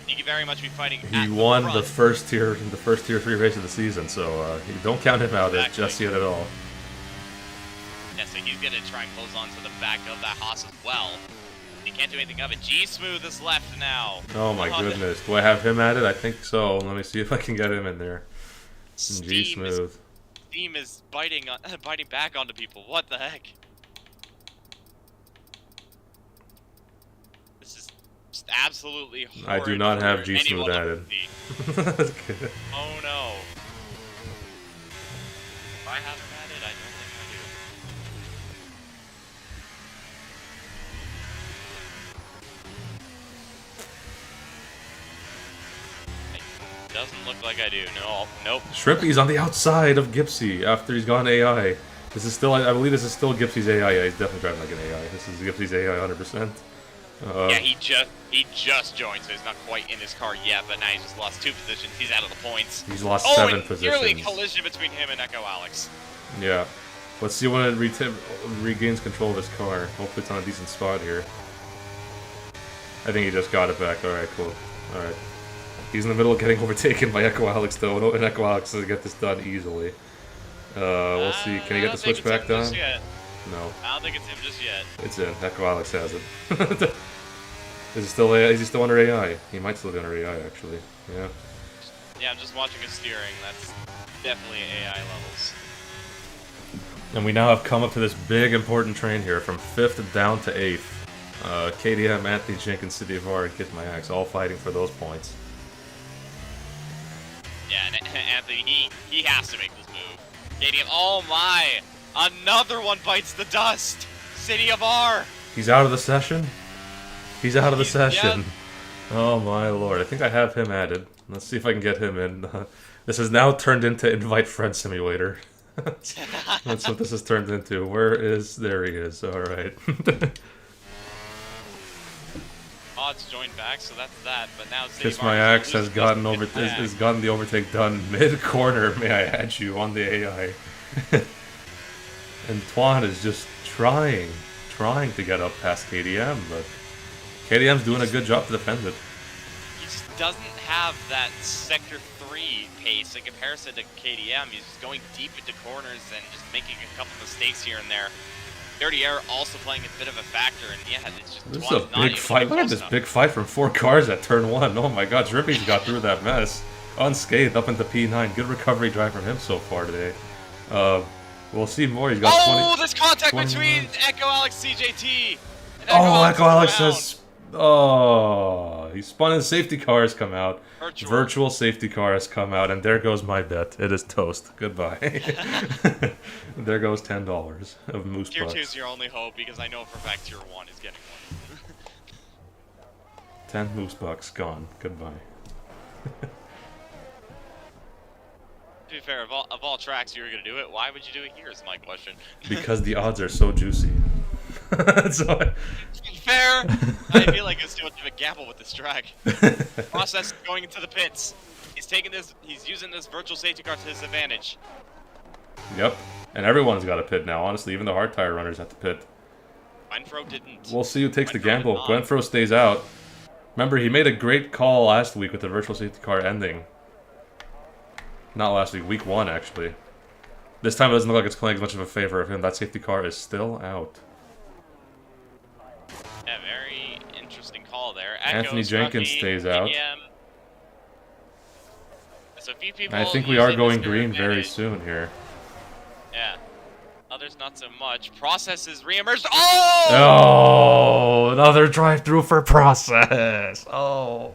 He could very much be fighting. He won the first tier 3 race of the season, so you don't count him out just yet at all. Yeah, so he's gonna try and close on to the back of that HAAS as well. He can't do anything of it. G-Smooth is left now. Oh my goodness. Do I have him at it? I think so. Let me see if I can get him in there. G-Smooth. Steam is biting back onto people. What the heck? This is just absolutely horrid. I do not have for G-Smooth anyone to added. see. That's good. Oh no. If I have him added, I don't think I do. It doesn't look like I do. No, nope. Shrimpy's on the outside of Gipsy after he's gone AI. This is still, I believe this is still Gipsy's AI. Yeah, he's definitely driving like an AI. This is Gipsy's AI 100%. Yeah, he just joined, so he's not quite in his car yet, but now he's just lost 2 positions. He's out of the points. He's lost Oh, 7 and positions. nearly a collision between him and Echo Alex. Yeah. Let's see when it regains control of his car. Hopefully it's on a decent spot here. I think he just got it back. Alright, cool. Alright. He's in the middle of getting overtaken by Echo Alex, though, and Echo Alex doesn't get this done easily. We'll see. Can he get the switch back done? No. I don't think it's him just yet. It's in. Echo Alex has it. Is he still AI? Is he still under AI? He might still be under AI, actually. Yeah. Yeah, I'm just watching his steering. That's definitely AI levels. And we now have come up to this big, important train here, from 5th down to 8th. KDM, Anthony Jenkins, City of R, and Kiss My Axe, all fighting for those points. Yeah, and Anthony, he has to make this move. KDM, oh my! Another one bites the dust! City of R! He's out of the session? He's out of the session. Yeah. Oh my lord, I think I have him added. Let's see if I can get him in. This has now turned into Invite Friend Simulator. That's what this has turned into. Where is... There he is, alright. mods joined back, so that's that. But now Kiss My Axe has gotten the overtake done mid corner. May I add you on the AI? And Twan is just trying to get up past KDM, but KDM's doing a good job to defend it. He just doesn't have that Sector 3 pace in comparison to KDM. He's just going deep into corners and just making a couple mistakes here and there. Dirty Air also playing a bit of a factor, and yeah, it's just this is a big fight. Look at this big fight from 4 cars at turn 1. Oh my god, Drippy's got through that mess unscathed up into P9. Good recovery drive from him so far today. We'll see more. He's got 20. This contact between Echo Alex CJT. And Echo Alex says, he spun in. Safety car has come out. Virtual safety car has come out, and there goes my bet. It is toast. Goodbye. There goes $10 of moose Tier bucks. 2 is your only hope, because I know for a fact Tier 1 is getting one. 10 moose bucks gone. Goodbye. To be fair, of all tracks you were going to do it, why would you do it here is my question. Because the odds are so juicy. So To be fair, I feel like it's too much of a gamble with this track. Process going into the pits. He's using this virtual safety car to his advantage. Yep. And everyone's got a pit now, honestly. Even the hard tire runners at the pit. Gwenfro didn't. We'll see who takes the gamble. Gwenfro stays out. Remember, he made a great call last week with the virtual safety car ending. Not last week, week 1 actually. This time it doesn't look like it's playing as much of a favor of him. That safety car is still out. Yeah, very interesting call there. Anthony Jenkins stays out. So a few people I think we are going green very soon here. Yeah. Others not so much. Process is re-emerged. Oh! Oh! Another drive-through for Process. Oh.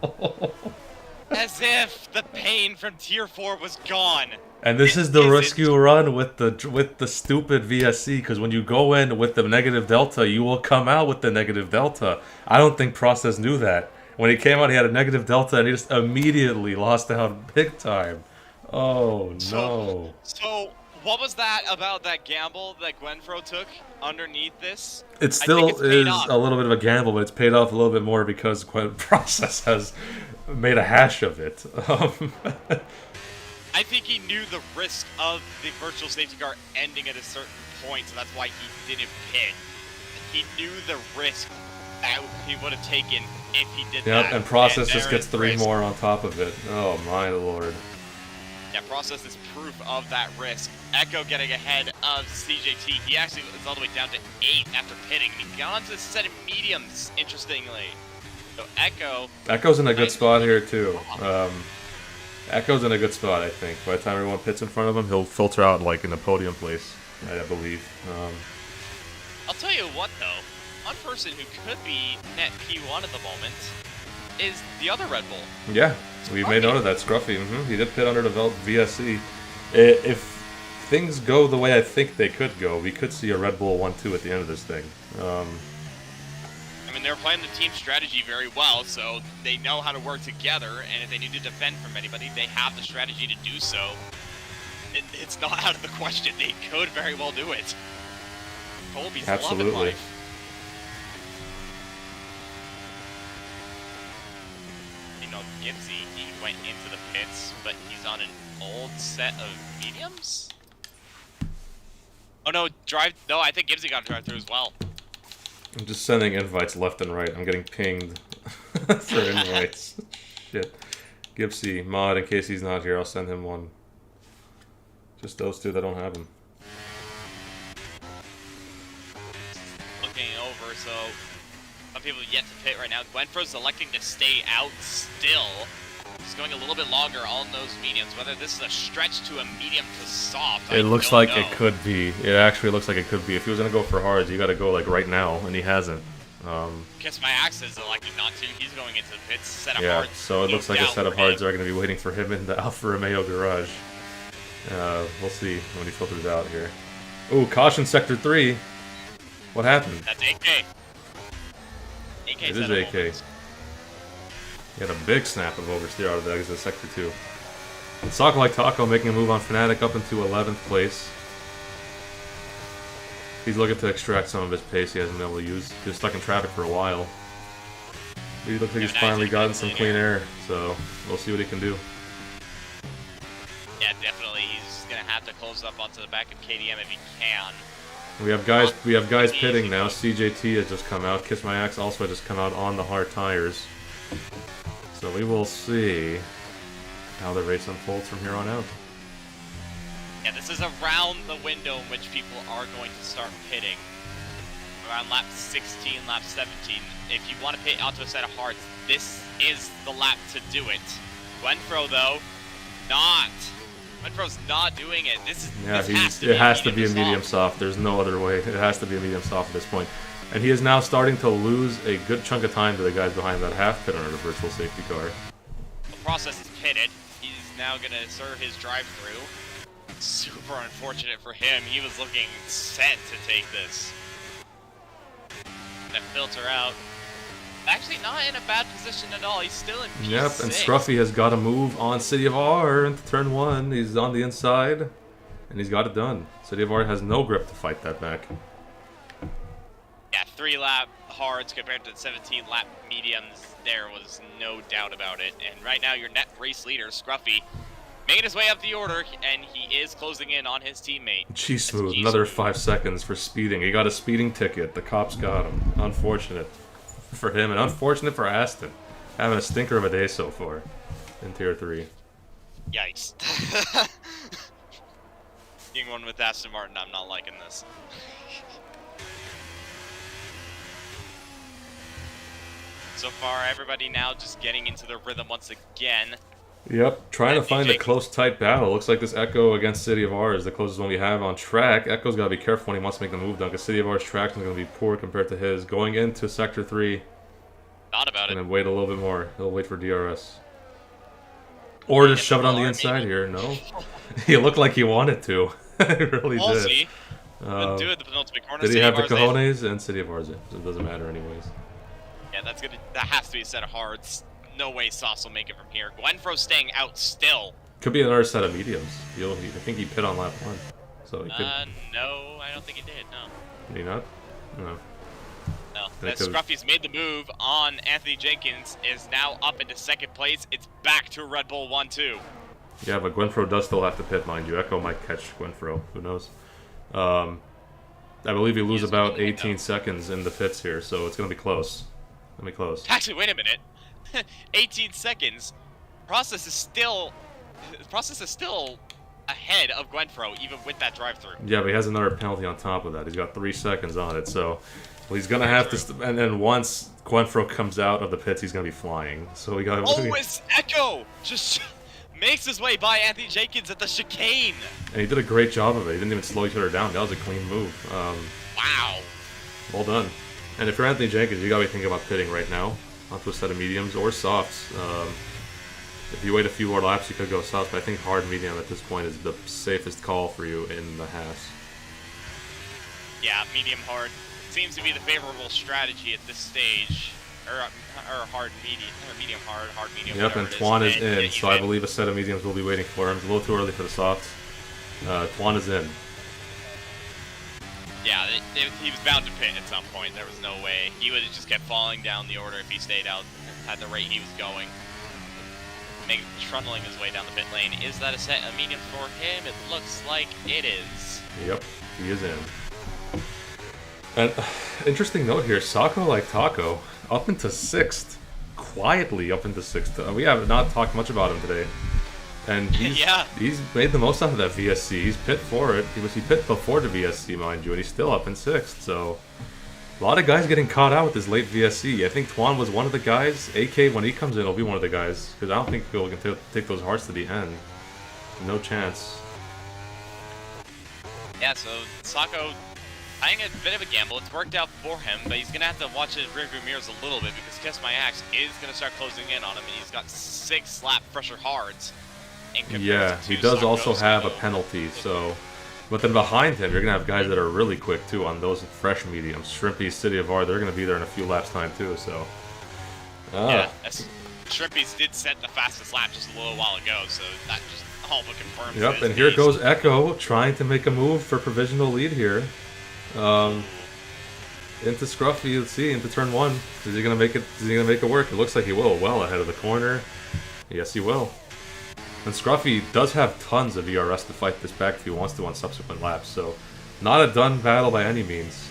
As if the pain from Tier 4 was gone. And this is the rescue run with the stupid VSC, because when you go in with the negative delta, you will come out with the negative delta. I don't think Process knew that. When he came out, he had a negative delta, and he just immediately lost out big time. Oh, no. So what was that about that gamble that Gwenfro took underneath this? It still is a little bit of a gamble, but it's paid off a little bit more because Process has made a hash of it. I think he knew the risk of the virtual safety car ending at a certain point, so that's why he didn't pit. He knew the risk that he would have taken if he did that. Yep, and Process just gets 3 more on top of it. Oh my lord. Yeah, Process is proof of that risk. Echo getting ahead of CJT. He actually is all the way down to 8 after pitting. He got onto a set of mediums, interestingly. So Echo's in a good spot here too. Echo's in a good spot, I think. By the time everyone pits in front of him, he'll filter out like in the podium place, I believe. I'll tell you what though, one person who could be net P1 at the moment is the other Red Bull. Yeah, we made note of that, Scruffy. He did pit under developed VSC. If things go the way I think they could go, we could see a Red Bull 1-2 at the end of this thing. I mean, they're playing the team strategy very well, so they know how to work together, and if they need to defend from anybody, they have the strategy to do so. It's not out of the question. They could very well do it. Colby's loving life. You know, Gibbsy, he went into the pits, but he's on an old set of mediums? Oh no, no, I think Gibbsy got a drive-through as well. I'm just sending invites left and right. I'm getting pinged for invites. Shit. Gibbsy, mod, in case he's not here, I'll send him one. Just those 2 that don't have him. Looking over, so some people yet to pit right now. Gwenfro's electing to stay out still. He's going a little bit longer on those mediums. Whether this is a stretch to a medium to soft, it looks like it could be. It actually looks like it could be. If he was gonna go for hards, you gotta go like right now, and he hasn't. Kiss My Axe is elected not to. He's going into the pits, set of yeah, hards. so it looks like a set of hards are gonna be waiting for him in the Alfa Romeo garage. We'll see when he filters out here. Ooh, caution sector 3. What happened? That's AK. AK it is AK. He had a big snap of oversteer out of the exit sector 2. And Sock Like Taco making a move on Fnatic up into 11th place. He's looking to extract some of his pace he hasn't been able to use. He was stuck in traffic for a while. He looks like he's finally gotten some clean air, so we'll see what he can do. Yeah, definitely. He's gonna have to close up onto the back of KDM if he can. We have guys pitting now. CJT has just come out. Kiss My Axe also just come out on the hard tires. So we will see how the race unfolds from here on out. Yeah, this is around the window in which people are going to start pitting. Around lap 16, lap 17. If you want to pit onto a set of hards, this is the lap to do it. Gwenfro, though, not. Gwenfro's not doing it. It has to be a medium soft. There's no other way. It has to be a medium soft at this point. And he is now starting to lose a good chunk of time to the guys behind that half pit on a virtual safety car. The process is pitted. He's now going to serve his drive-through. Super unfortunate for him. He was looking set to take this. That filter out. Actually, not in a bad position at all. He's still in P6. Yep, and Scruffy has got to move on City of R into turn 1. He's on the inside, and he's got it done. City of R has no grip to fight that back. Yeah, 3-lap hards compared to 17-lap mediums. There was no doubt about it. And right now, your net race leader, Scruffy, making his way up the order, and he is closing in on his teammate. G-Smooth, another 5 seconds for speeding. He got a speeding ticket. The cops got him. Unfortunate for him, and unfortunate for Aston. Having a stinker of a day so far in Tier 3. Yikes. Being one with Aston Martin, I'm not liking this. So far, everybody now just getting into the rhythm once again. Yep, trying to find a close, tight battle. Looks like this Echo against City of R is the closest one we have on track. Echo's got to be careful when he wants to make the move down, because City of R's traction is going to be poor compared to his. Going into Sector 3. Thought about it. And then wait a little bit more. He'll wait for DRS. Or just shove it on the inside here. No. He looked like he wanted to. He really did. Do it the penultimate corner. Did he have the cojones? And City of R's it. So it doesn't matter anyways. Yeah, that has to be a set of hards. No way Sauce will make it from here. Gwenfro staying out still. Could be another set of mediums. I think he pit on lap 1. So he could... No, I don't think he did, no. Did he not? No. No. Scruffy's made the move on Anthony Jenkins, is now up into second place. It's back to Red Bull 1-2. Yeah, but Gwenfro does still have to pit, mind you. Echo might catch Gwenfro. Who knows? I believe you lose about 18 seconds in the pits here, so it's going to be close. Let me close. Actually, wait a minute. 18 seconds. Process is still ahead of Gwenfro, even with that drive-through. Yeah, but he has another penalty on top of that. He's got 3 seconds on it, so he's gonna have to. And then once Gwenfro comes out of the pits, he's gonna be flying. So we got. Oh, it's Echo just makes his way by Anthony Jenkins at the chicane. And he did a great job of it. He didn't even slow each other down. That was a clean move. Wow. Well done. And if you're Anthony Jenkins, you gotta be thinking about pitting right now onto a set of mediums or softs. If you wait a few more laps, you could go soft, but I think hard medium at this point is the safest call for you in the HAAS. Yeah, medium hard seems to be the favorable strategy at this stage. Or hard medium, or medium hard medium. Yep, and Twan is in, so I believe a set of mediums will be waiting for him. It's a little too early for the softs. Twan is in. Yeah, he was bound to pit at some point. There was no way. He would have just kept falling down the order if he stayed out at the rate he was going. Trundling his way down the pit lane. Is that a set of mediums for him? It looks like it is. Yep, he is in. And interesting note here, Sako like Taco up into 6th. Quietly up into 6th. We have not talked much about him today. And he's made the most out of that VSC. He's pit for it. He pit before the VSC, mind you, and he's still up in 6th. So a lot of guys getting caught out with this late VSC. I think Twan was one of the guys. AK, when he comes in, will be one of the guys. Because I don't think he'll take those hearts to the end. No chance. Yeah, so Sako playing a bit of a gamble. It's worked out for him, but he's going to have to watch his rearview mirrors a little bit because Kiss My Axe is going to start closing in on him, and he's got 6 lap pressure hards. Yeah, he does also have a penalty, so... But then behind him, you're going to have guys that are really quick, too, on those fresh mediums. Shrimpy, City of R, they're going to be there in a few laps' time, too, so... Yeah, Shrimpy's did set the fastest lap just a little while ago, so that just all but confirms Yep, and here goes Echo, trying to make a move for provisional lead here. into Scruffy. Let's see, into turn 1. Is he gonna make it? Is he gonna make it work? It looks like he will. Well ahead of the corner. Yes, he will. And Scruffy does have tons of ERS to fight this back if he wants to on subsequent laps. So, not a done battle by any means.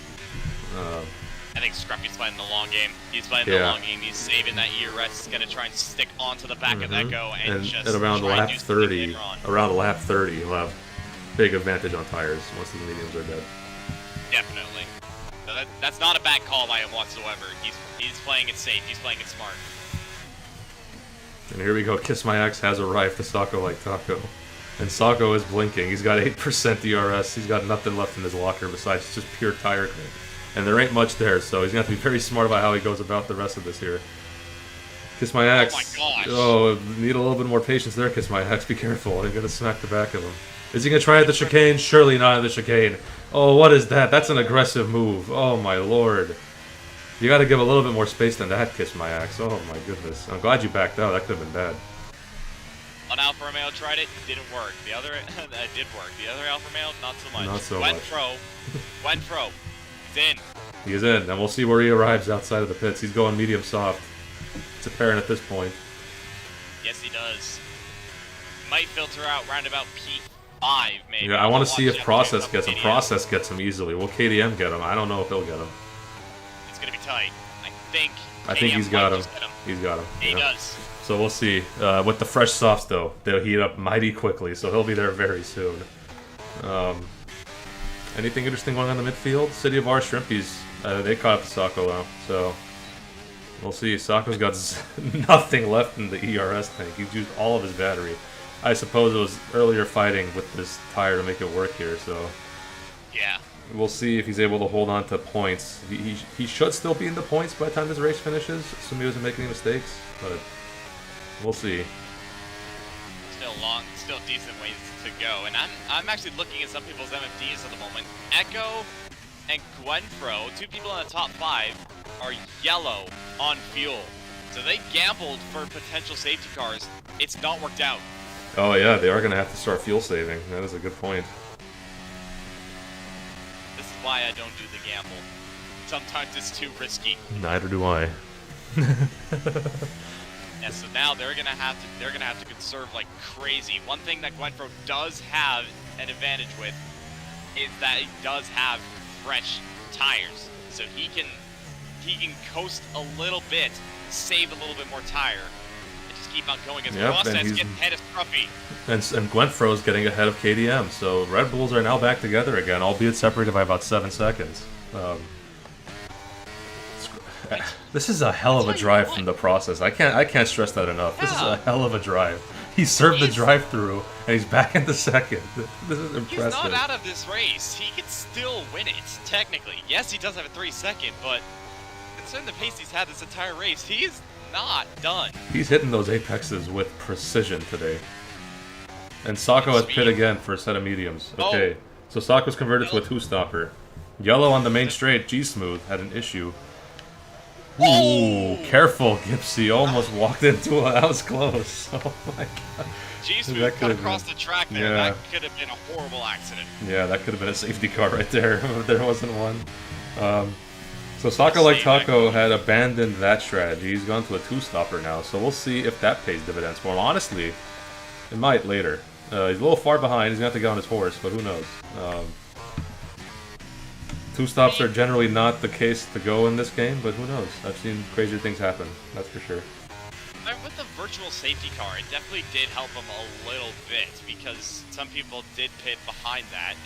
I think Scruffy's playing the long game. He's playing the long game. He's saving that ERS. He's gonna try and stick onto the back of Echo and just at around try lap and do 30, later on. around lap 30, he'll have big advantage on tires once the mediums are dead. Definitely. So that's not a bad call by him whatsoever. He's playing it safe. He's playing it smart. And here we go. Kiss My Axe has arrived to Sako like Taco. And Sako is blinking. He's got 8% DRS. He's got nothing left in his locker besides just pure tire grip. And there ain't much there, so he's going to have to be very smart about how he goes about the rest of this here. Kiss My Axe. Oh my gosh. Oh, need a little bit more patience there, Kiss My Axe. Be careful. You're going to smack the back of him. Is he going to try at the chicane? Surely not at the chicane. Oh, what is that? That's an aggressive move. Oh, my lord. You got to give a little bit more space than that, Kiss My Axe. Oh, my goodness. I'm glad you backed out. That could have been bad. One Alpha Romeo tried it, didn't work. The other did work. The other Alpha Romeo, not so much. Not so Went much. pro. Went pro. He's in. He's in, and we'll see where he arrives outside of the pits. He's going medium soft. It's apparent at this point. Yes, he does. Might filter out roundabout P5, maybe. Yeah, I want to see if Process gets him. Process gets him easily. Will KDM get him? I don't know if he'll get him. It's going to be tight. I think he's got him. just get him. He's got him. He does. So we'll see. With the fresh softs, though, they'll heat up mighty quickly, so he'll be there very soon. Anything interesting going on in the midfield? City of R Shrimpies, they caught up to Sako now, so we'll see. Sako's got nothing left in the ERS tank. He's used all of his battery. I suppose it was earlier fighting with this tire to make it work here, so Yeah. we'll see if he's able to hold on to points. He should still be in the points by the time this race finishes, assuming he doesn't make any mistakes, but we'll see. Still decent ways to go. And I'm actually looking at some people's MFDs at the moment. Echo and Gwenfro, 2 people in the top 5, are yellow on fuel. So they gambled for potential safety cars. It's not worked out. Oh yeah, they are going to have to start fuel saving. That is a good point. This is why I don't do the gamble. Sometimes it's too risky. Neither do I. Yeah, so now they're gonna have to conserve like crazy. One thing that Gwenfro does have an advantage with is that he does have fresh tires, so he can coast a little bit, save a little bit more tire, and just keep on going as Process gets ahead of Scruffy. And Gwenfro's getting ahead of KDM, so Red Bulls are now back together again, albeit separated by about 7 seconds. This is a hell of a drive from the Process. I can't stress that enough. This is a hell of a drive. He served the drive-through, and he's back into second. This is impressive. He's not out of this race. He can still win it, technically. Yes, he does have a 3-second, but considering the pace he's had this entire race, he is not done. He's hitting those apexes with precision today. And Sako has pit again for a set of mediums. Okay, so Sako's converted to a 2-stopper. Yellow on the main straight, G-Smooth, had an issue. Ooh, careful, Gipsy. Almost walked into it. That was close. Oh my god. G-Smooth cut across the track there. Yeah. That could have been a horrible accident. Yeah, that could have been a safety car right there if there wasn't one. So Sako like Taco had abandoned that strategy. He's gone to a 2-stopper now. So we'll see if that pays dividends for him. Honestly, it might later. He's a little far behind. He's going to have to get on his horse, but who knows. 2-stops are generally not the case to go in this game, but who knows? I've seen crazier things happen, that's for sure. With the virtual safety car, it definitely did help him a little bit, because some people did pit behind that,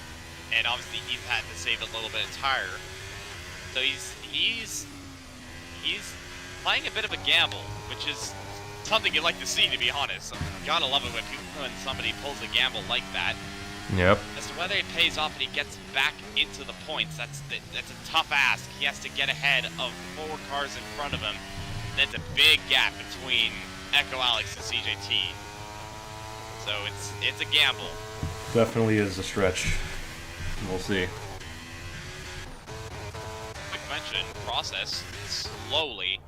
and obviously he's had to save a little bit of tire. So he's playing a bit of a gamble, which is something you like to see, to be honest. You gotta love it when somebody pulls a gamble like that. Yep. As to whether it pays off and he gets back into the points, that's a tough ask. He has to get ahead of 4 cars in front of him. That's a big gap between Echo Alex and CJT. So it's a gamble. Definitely is a stretch. We'll see. Quick mention, Process slowly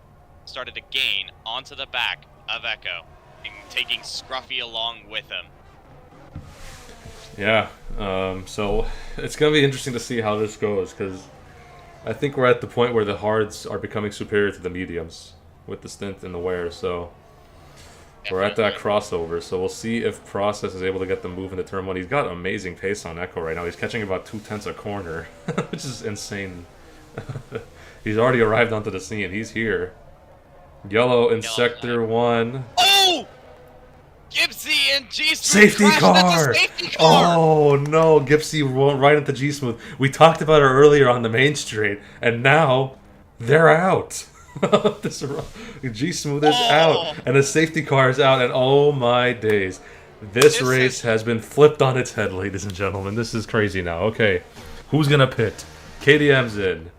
started to gain onto the back of Echo and taking Scruffy along with him. Yeah, so it's going to be interesting to see how this goes, because I think we're at the point where the hards are becoming superior to the mediums with the stint and the wear, so we're at that crossover. So we'll see if Process is able to get the move into turn 1. He's got amazing pace on Echo right now. He's catching about 2/10 a corner, which is insane. He's already arrived onto the scene. He's here. Yellow in Sector 1. Oh! Gipsy and G-Smooth Safety car! Safety car! Oh no, Gipsy rolled right into G-Smooth. We talked about her earlier on the main straight, and now they're out. G-Smooth is out, and the safety car is out, and oh my days. This race has been flipped on its head, ladies and gentlemen. This is crazy now. Okay, who's gonna pit? KDM's in.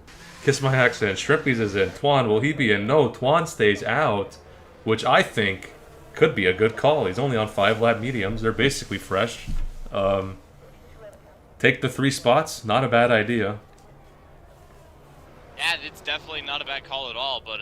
Kiss My Accent. Shrimpy's is in. Twan, will he be in? No, Twan stays out, which I think could be a good call. He's only on 5-lap mediums. They're basically fresh. Take the 3 spots. Not a bad idea. Yeah, it's definitely not a bad call at all, but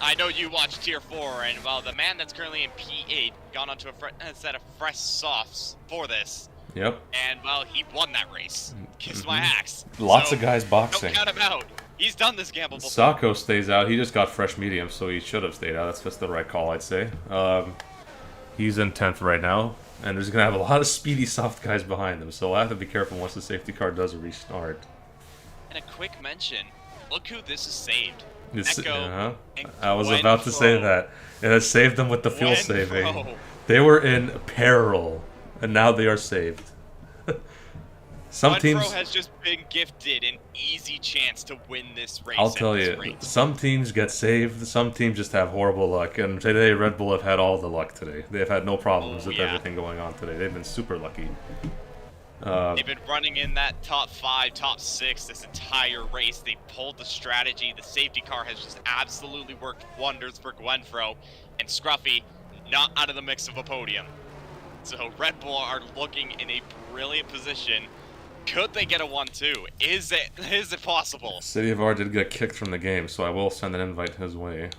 I know you watch Tier 4, and well, the man that's currently in P8 gone onto a set of fresh softs for this. Yep. And, well, he won that race. Kiss my axe. Lots of guys boxing. Don't count him out. He's done this gamble before. Sako stays out. He just got fresh medium, so he should have stayed out. That's just the right call, I'd say. He's in 10th right now, and there's going to have a lot of speedy soft guys behind him, so we'll have to be careful once the safety car does restart. And a quick mention, look who this has saved. Echo and I was about to say that. It has saved them with the fuel saving. They were in peril, and now they are saved. Some teams has just been gifted an easy chance to win this race. I'll tell you, some teams get saved, some teams just have horrible luck, and today Red Bull have had all the luck today. They've had no problems with everything going on today. They've been super lucky. They've been running in that top 5, top 6 this entire race. They pulled the strategy. The safety car has just absolutely worked wonders for Gwenfro, and Scruffy not out of the mix of a podium. So Red Bull are looking in a brilliant position. Could they get a 1-2? Is it possible? City of R did get kicked from the game, so I will send an invite his way.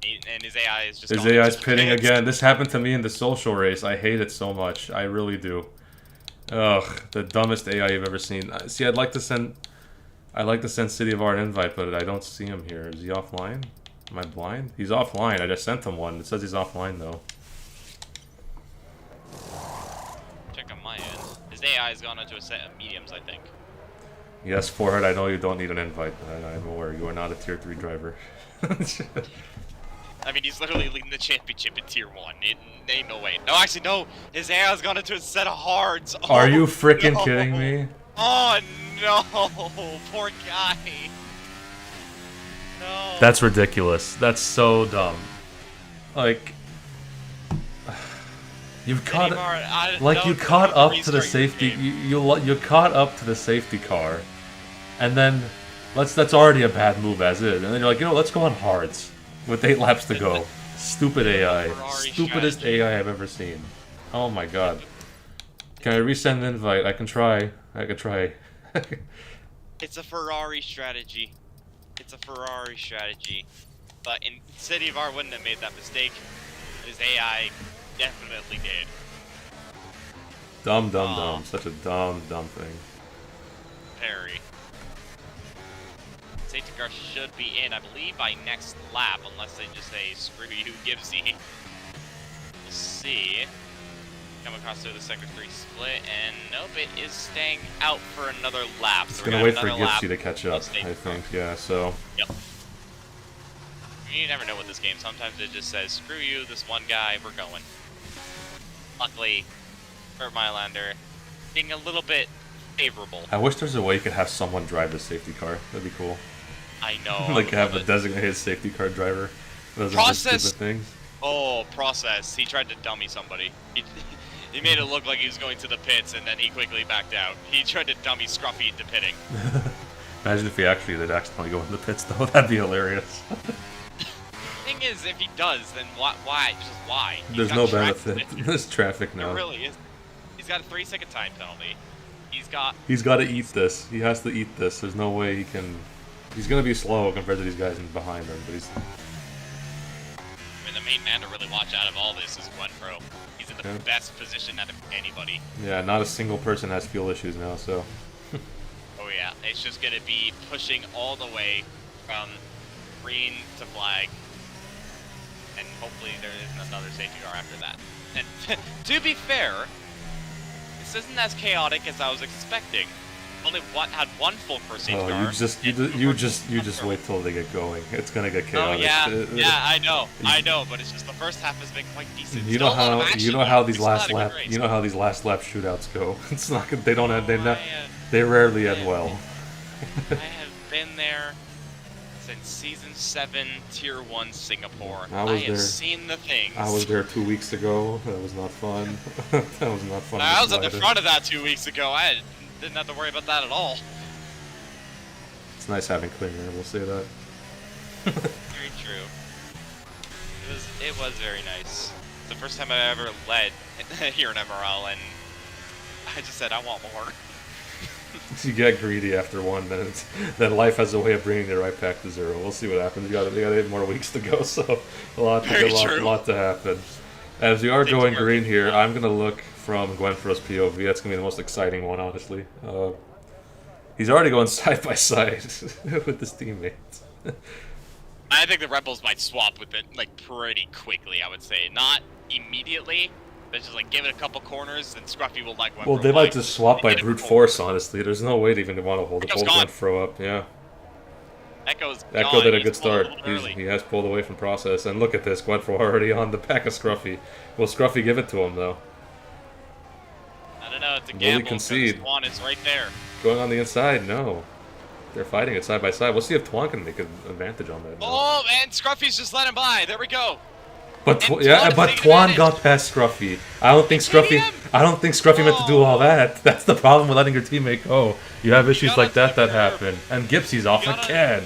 And his AI is just... His AI is pitting again. This happened to me in the social race. I hate it so much. I really do. Ugh, the dumbest AI you've ever seen. See, I'd like to send City of R an invite, but I don't see him here. Is he offline? Am I blind? He's offline. I just sent him one. It says he's offline, though. Check on my end. His AI has gone into a set of mediums, I think. Yes, Forehead, I know you don't need an invite, but I'm aware you are not a Tier 3 driver. I mean, he's literally leading the championship in Tier 1. Ain't no way. No, actually, no. His AI has gone into a set of hards. Oh, are you freaking kidding me? Oh, no. Poor guy. No. That's ridiculous. That's so dumb. Like... You've caught you caught up to the safety. You caught up to the safety car, and then that's already a bad move as is. And then you're like, let's go on hards with 8 laps to go. Stupid AI, stupidest AI I've ever seen. Oh my god. Can I resend the invite? I can try. It's a Ferrari strategy. It's a Ferrari strategy. But in City of R wouldn't have made that mistake. His AI definitely did. Dumb. Such a dumb thing. Perry. Safety car should be in, I believe, by next lap, unless they just say, screw you, Gipsy. We'll see. Come across through the Sector 3 split, and nope, it is staying out for another lap. It's gonna wait for Gipsy to catch up, I think, yeah, so... Yep. You never know with this game. Sometimes it just says, screw you, this one guy, we're going. Luckily, for Mylander, being a little bit favorable. I wish there's a way you could have someone drive the safety car. That'd be cool. I know. Like have a designated safety car driver. Process. Things. Oh, Process. He tried to dummy somebody. He made it look like he was going to the pits, and then he quickly backed out. He tried to dummy Scruffy into pitting. Imagine if he actually did accidentally go in the pits, though. That'd be hilarious. Thing is, if he does, then why? Just why? There's no benefit. There's traffic now. There really is. He's got a 3-second time penalty. He's got to eat this. He has to eat this. There's no way he can... He's going to be slow compared to these guys behind him, but he's... I mean, the main man to really watch out of all this is Gwenfro. He's in the best position out of anybody. Yeah, not a single person has fuel issues now, so... Oh yeah, It's just going to be pushing all the way from green to flag. And hopefully there isn't another safety car after that. And to be fair, this isn't as chaotic as I was expecting. Only had one full first safety car. You just wait till they get going. It's gonna get chaotic. Oh yeah, I know, but it's just the first half has been quite decent. You know how these last lap shootouts go. It's not good. They rarely end well. I have been there since season 7, tier 1 Singapore. I have seen the things. I was there 2 weeks ago. That was not fun. That was not fun. I was at the front of that 2 weeks ago. I didn't have to worry about that at all. It's nice having clean air, we'll say that. Very true. It was very nice. It's the first time I ever led here in MRL, and I just said I want more. You get greedy after 1 minute, then life has a way of bringing you right back to 0. We'll see what happens. They got 8 more weeks to go, so a lot to happen. As we are going green here, I'm gonna look from Gwenfro's POV. That's gonna be the most exciting one, honestly. He's already going side by side with his teammates. I think the Rebels might swap with it like pretty quickly. I would say not immediately. But just like give it a couple corners, and Scruffy will like. Well, they might just swap by brute force. Honestly, there's no way they even want to hold Gwenfro up. Yeah. Echo did a good start. He has pulled away from process, and look at this, Gwenfro already on the back of Scruffy. Will Scruffy give it to him though? I don't know. It's a gamble. Concede. Twan is right there. Going on the inside, no. They're fighting it side by side. We'll see if Twan can make an advantage on that. Oh, and Scruffy's just let him by. There we go. But Twan got past Scruffy. I don't think Scruffy meant to do all that. That's the problem with letting your teammate go. You have issues like that happen. And Gipsy's off again.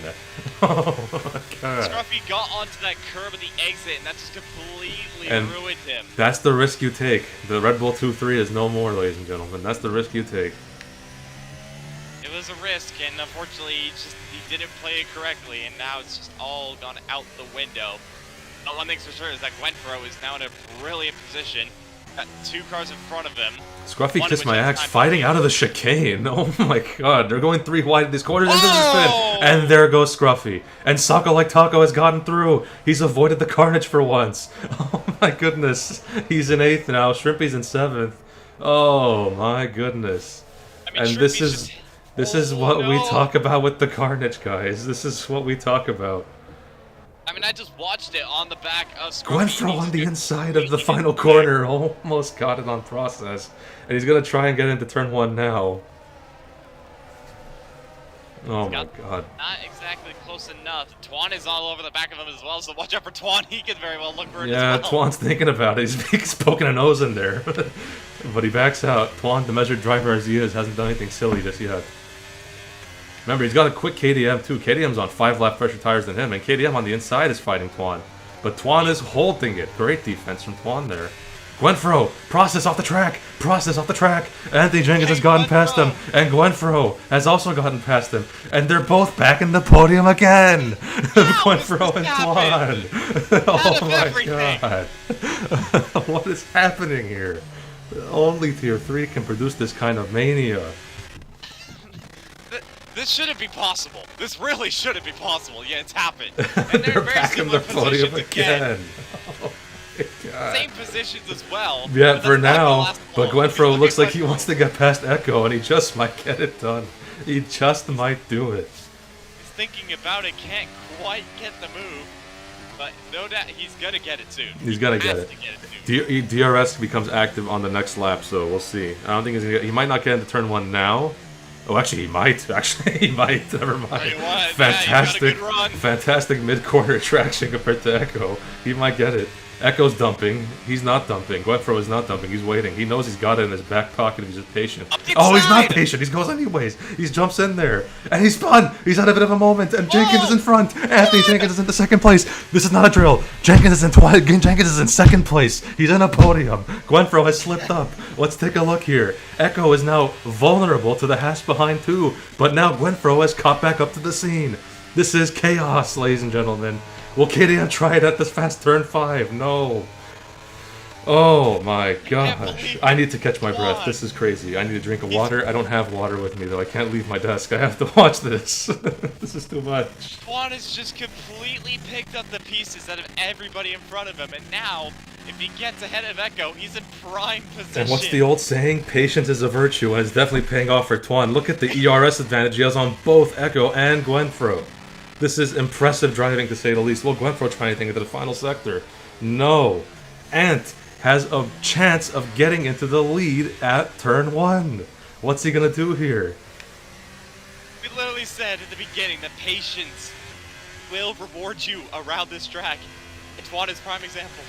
Oh my god. Scruffy got onto that curb of the exit, and that just completely ruined him. That's the risk you take. The Red Bull 2-3 is no more, ladies and gentlemen. That's the risk you take. It was a risk, and unfortunately, he didn't play it correctly, and now it's just all gone out the window. But one thing's for sure is that Gwenfro is now in a brilliant position. Got 2 cars in front of him. Scruffy kissed my axe, fighting out of the chicane. Oh my god, they're going 3 wide in these corners into the spin. And there goes Scruffy. And Socko Like Taco has gotten through. He's avoided the carnage for once. Oh my goodness. He's in 8th now. Shrimpy's in 7th. Oh my goodness. I mean, and this is what we talk about with the carnage, guys. This is what we talk about. I mean, I just watched it on the back of Scruffy. Gwenfro on the inside of the final corner, almost got it on process. And he's going to try and get into turn 1 now. Oh my god. Not exactly close enough. Twan is all over the back of him as well, so watch out for Twan. He could very well look for it as well. Twan's thinking about it. He's poking a nose in there. But he backs out. Twan, the measured driver as he is, hasn't done anything silly just yet. Remember, he's got a quick KDM too. KDM's on 5 lap fresher tires than him, and KDM on the inside is fighting Twan. But Twan is holding it. Great defense from Twan there. Gwenfro, process off the track! Process off the track! Anthony Jenkins has gotten past him, and Gwenfro has also gotten past him. And they're both back in the podium again! Gwenfro and Twan! Oh my god! What is happening here? Only Tier 3 can produce this kind of mania. This shouldn't be possible. This really shouldn't be possible. Yeah, it's happened. And they're back in the podium again. Oh my god. Same positions as well. Yeah, for now. But Gwenfro looks like he wants to get past Echo, and he just might get it done. He just might do it. He's thinking about it, can't quite get the move. But no doubt he's going to get it soon. He's got to get it. DRS becomes active on the next lap, so we'll see. I don't think he's gonna get, he might not get into turn 1 now. Oh, actually, he might. Never mind. Fantastic mid-corner traction compared to Echo. He might get it. Echo's dumping. He's not dumping. Gwenfro is not dumping. He's waiting. He knows he's got it in his back pocket if he's just patient. Oh, he's not patient. He goes anyways. He jumps in there. And he's spun. He's had a bit of a moment. And Jenkins is in front. Anthony Jenkins is in the 2nd place. This is not a drill. Jenkins is in 2nd place. He's in a podium. Gwenfro has slipped up. Let's take a look here. Echo is now vulnerable to the HAAS behind too. But now Gwenfro has caught back up to the scene. This is chaos, ladies and gentlemen. Will KDM try it at this fast turn 5? No. Oh my gosh. believe I need to catch my breath. Twan. This is crazy. I need a drink of water. I don't have water with me though. I can't leave my desk. I have to watch this. This is too much. Twan has just completely picked up the pieces out of everybody in front of him, and now, if he gets ahead of Echo, he's in prime position. And what's the old saying? Patience is a virtue, and it's definitely paying off for Twan. Look at the ERS advantage he has on both Echo and Gwenfro. This is impressive driving, to say the least. Will Gwenfro try anything into the final sector? No. Ant has a chance of getting into the lead at turn 1. What's he gonna do here? We literally said at the beginning that patience will reward you around this track. And Twan is prime example.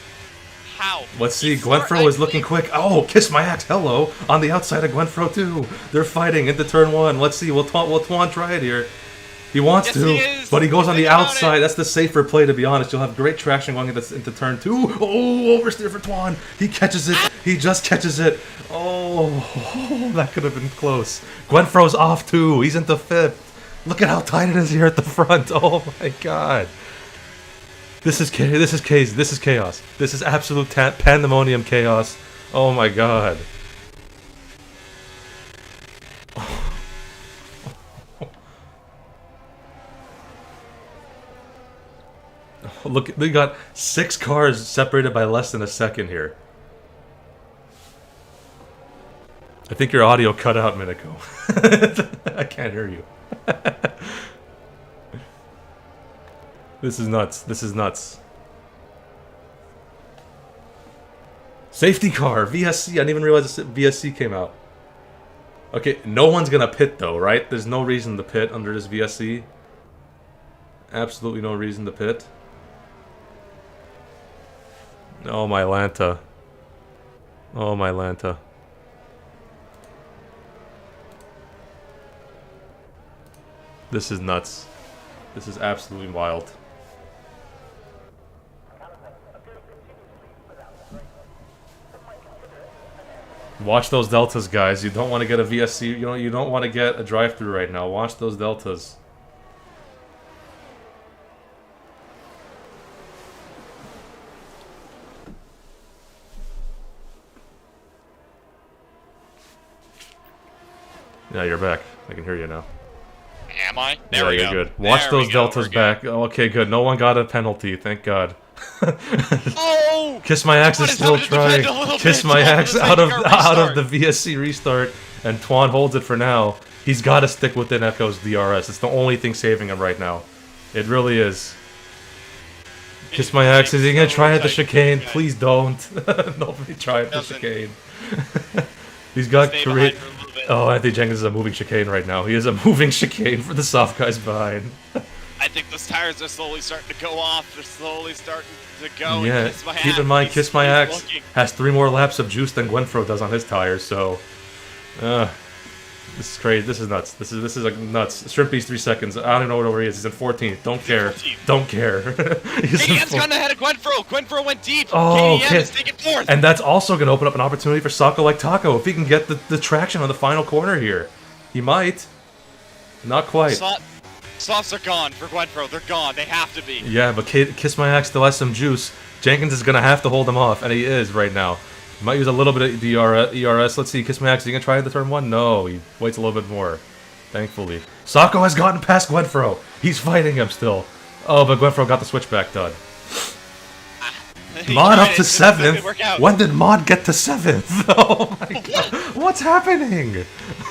How? Let's see, Gwenfro is looking quick. Oh, Kiss My Axe, hello! On the outside of Gwenfro too. They're fighting into turn 1. Let's see, will Twan try it here? He wants Yes, to, he is. but he goes on the Think about outside. it. That's the safer play, to be honest. You'll have great traction going into turn 2. Oh, oversteer for Twan. He catches it. He just catches it. Oh, that could have been close. Gwenfro's off too. He's into 5th. Look at how tight it is here at the front. Oh my god. This is chaos. This is absolute pandemonium chaos. Oh my god. Look, we got 6 cars separated by less than a second here. I think your audio cut out, Miniko. I can't hear you. This is nuts. This is nuts. Safety car, VSC. I didn't even realize VSC came out. Okay, no one's gonna pit though, right? There's no reason to pit under this VSC. Absolutely no reason to pit. Oh my Lanta. Oh my Lanta. This is nuts. This is absolutely wild. Watch those deltas, guys. You don't want to get a VSC. You don't want to get a drive-through right now. Watch those deltas. Yeah, you're back. I can hear you now. Am I? There we you're go. good. Watch There those we go. deltas We're back. Oh, okay, good. No one got a penalty. Thank God. Oh! Kiss My Axe What is is still happening to defend trying. a little Kiss bit? My Twan Axe was out of making a restart. the VSC restart, and Twan holds it for now. He's got to stick within Echo's DRS. It's the only thing saving him right now. It really is. Kiss My Axe. Is he gonna try at the chicane? Please don't. Nobody try at the Doesn't. chicane. He's got Stay great. behind for a little bit. Oh, Anthony Jenkins is a moving chicane right now. He is a moving chicane for the soft guys behind. I think those tires are slowly starting to go off. They're slowly starting to go. Yeah, And Kiss My keep Axe, in mind, he's- Kiss My he's Axe looking. has 3 more laps of juice than Gwenfro does on his tires, so... this is crazy. This is nuts. This is like nuts. Shrimpy's 3 seconds. I don't even know where he is. He's in 14th. Don't care. 14th. Don't care. He's in KDM's gotten ahead of Gwenfro. Gwenfro went deep. Oh, KDM okay. is taking 4th. And that's also going to open up an opportunity for Sako like Taco if he can get the traction on the final corner here. He might. Not quite. Softs are gone for Gwenfro. They're gone. They have to be. Yeah, but Kiss My Axe still has some juice. Jenkins is going to have to hold him off, and he is right now. He might use a little bit of ERS. Let's see, Kiss My Axe, is he going to try the turn 1? No, he waits a little bit more, thankfully. Sako has gotten past Gwenfro. He's fighting him still. Oh, but Gwenfro got the switchback done. He Mod tried up it. to It didn't 7th? work out. When did Mod get to 7th? Oh my god. What's happening?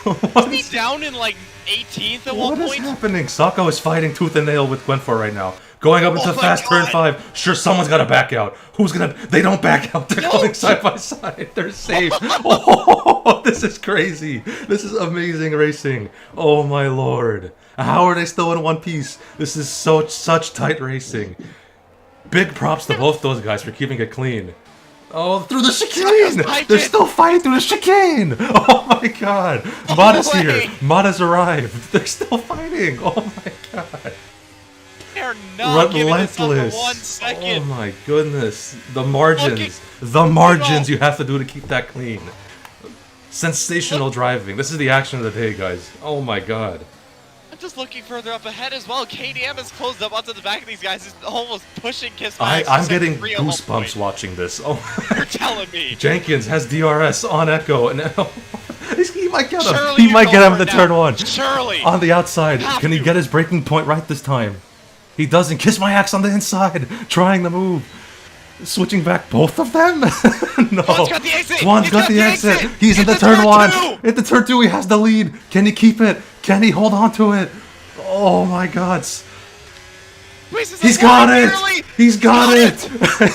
Wasn't he down in like 18th at What one is point? happening? Sako is fighting tooth and nail with Gwenfro right now. Going up into Oh my fast turn God. 5. Sure, someone's got to back out. Who's gonna... They don't back out. They're No. going side by side. They're safe. Oh, this is crazy. This is amazing racing. Oh my lord. How are they still in one piece? This is such tight racing. Big props to both those guys for keeping it clean. Oh, through the chicane! Saka's They're piping. still fighting through the chicane! Oh my god! Mod is way. here! Mod has arrived! They're still fighting! Oh my god! They're not giving this up for Relentless! 1 second. Oh my goodness! The margins! The margins you have to do to keep that clean. Sensational driving. This is the action of the day, guys. Oh my god. just looking further up ahead as well. KDM has closed up onto the back of these guys. He's almost pushing Kiss My I'm getting goosebumps watching this. Oh, you're telling me. Jenkins has DRS on Echo, and he might get him. Surely He might get him in the now. turn 1. Surely. On the outside. Can he get his braking point right this time? He doesn't. Kiss My axe on the inside, trying the move. Switching back both of them? No. Twan's got the exit. Twan's got the exit. He's in the turn 1. In the turn 2, he has the lead. Can he keep it? Can he hold on to it? Oh my God. He's got it. He's got it.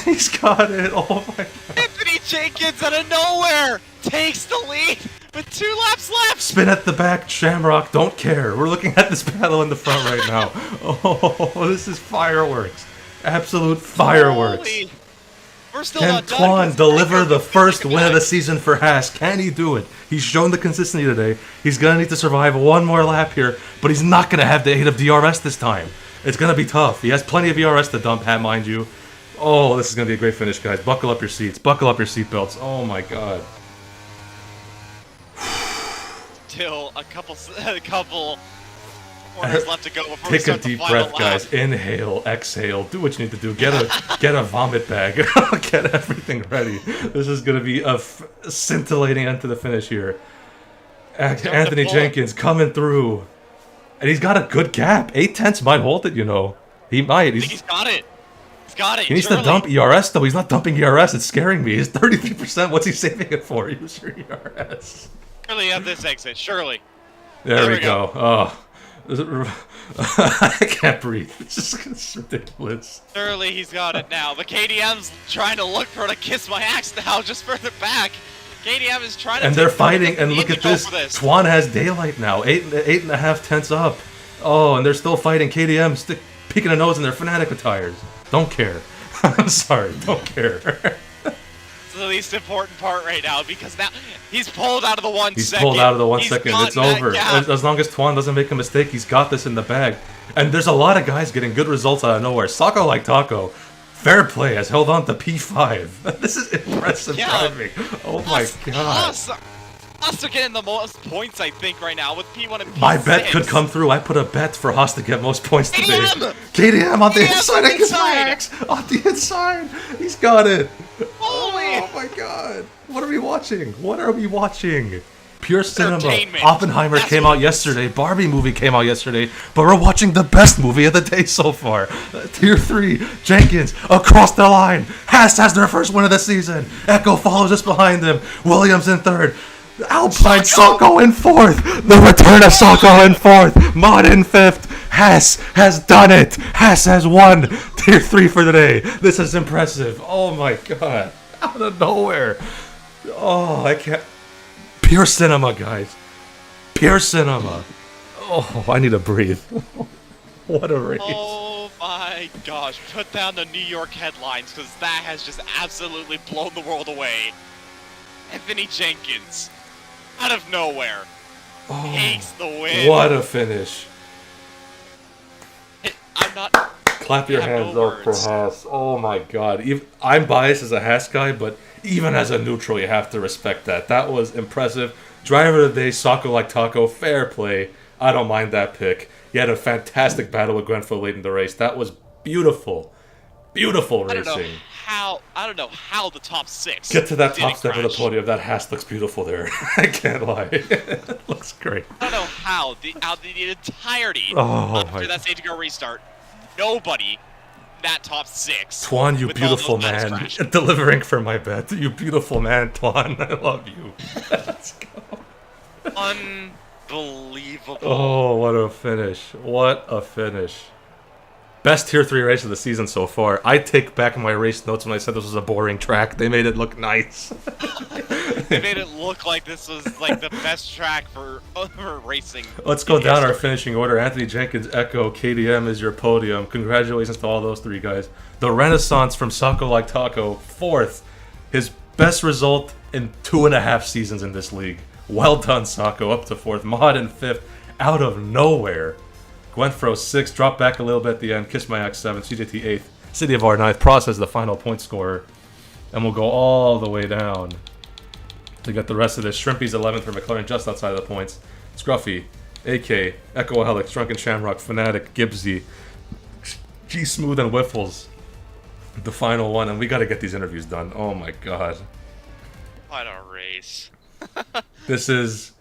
He's got it. Oh my God. Anthony Jenkins out of nowhere takes the lead with 2 laps left. Spin at the back, Shamrock. Don't care. We're looking at this battle in the front right now. Oh, this is fireworks. Absolute fireworks. Holy. We're still Can not done. Twan deliver the first win of the season for HAAS? Can he do it? He's shown the consistency today. He's going to need to survive one more lap here, but he's not going to have the aid of DRS this time. It's going to be tough. He has plenty of ERS to dump, mind you. Oh, this is going to be a great finish, guys. Buckle up your seats. Buckle up your seatbelts. Oh, my God. Still a couple corners left to go before we Take a start the deep final breath, lap. guys. Inhale, exhale. Do what you need to do. Get a vomit bag. Get everything ready. This is going to be a scintillating end to the finish here. Anthony Jenkins coming through. And he's got a good gap. 8/10 might hold it, you know. He might. I think he's got it. He's got it. He needs to dump ERS, though. He's not dumping ERS. It's scaring me. He's 33%. What's he saving it for? Use your ERS. Surely at this exit. Surely. There we go. Oh. I can't breathe. It's ridiculous. Surely he's got it now. But KDM's trying to look for to kiss my axe now, just further back. KDM is trying to. And they're fighting. And look at this. Twan has daylight now. 8.5 tenths up. Oh, and they're still fighting. KDM peeking a nose in their Fnatic attires. Don't care. I'm sorry. Don't care. It's the least important part right now because now he's pulled out of the 1 He's second. pulled out of the 1 second. It's over. As long as Twan doesn't make a mistake, he's got this in the bag. And there's a lot of guys getting good results out of nowhere. Sako like Taco, fair play, has held on to P5. This is impressive driving. Oh my God. Us are getting the most points, I think, right now with P1 and P6. My bet could come through. I put a bet for Haas to get most points today. KDM! KDM on the inside. I guess Max on the inside. He's got it. Holy! Oh my God. What are we watching? What are we watching? Pure cinema. Entertainment. Oppenheimer came out yesterday. Barbie movie came out yesterday. But we're watching the best movie of the day so far. Tier 3. Jenkins across the line. HAAS has their first win of the season. Echo follows us behind them. Williams in 3rd. Alpine Sako in 4th. The return of Sako in 4th. Mod in 5th. HAAS has done it. HAAS has won. Tier 3 for the day. This is impressive. Oh my God. Out of nowhere. Oh, I can't. Pure cinema, guys. Pure cinema. Oh, I need to breathe. What a race. Oh my gosh. Put down the New York headlines because that has just absolutely blown the world away. Anthony Jenkins, out of nowhere, takes the win. What a finish. I'm not... Clap your hands up for HAAS. Oh my God. I'm biased as a HAAS guy, but even as a neutral, you have to respect that. That was impressive. Driver of the day, Sako like Taco. Fair play. I don't mind that pick. He had a fantastic battle with Grenfell late in the race. That was beautiful. Beautiful racing. I don't know how the top 6 Get to that top step crash. of the podium. That HAAS looks beautiful there. I can't lie. It looks great. I don't know how the entirety Oh, after that stage to go restart, nobody that top 6. Twan, you with all beautiful those man. crashed. Delivering for my bet. You beautiful man, Twan. I love you. Let's go. Unbelievable. Oh, what a finish. What a finish. Best Tier 3 race of the season so far. I take back my race notes when I said this was a boring track. They made it look nice. They made it look like this was like the best track for racing. Let's go down our finishing order. Anthony Jenkins, Echo, KDM is your podium. Congratulations to all those 3 guys. The Renaissance from Sako like Taco, 4th. His best result in 2.5 seasons in this league. Well done, Sako. Up to 4th. Mod in 5th. Out of nowhere. Gwenfro 6th. Dropped back a little bit at the end. Kiss My Axe 7th. CJT 8th. City of R 9th. Process the final point scorer. And we'll go all the way down to get the rest of this. Shrimpy's 11th for McLaren, just outside of the points. Scruffy AK, Echo Helix, Drunken Shamrock, Fnatic, Gibbsy, G Smooth, and Whiffles. The final one, and we gotta get these interviews done. Oh my god. What a race. This is...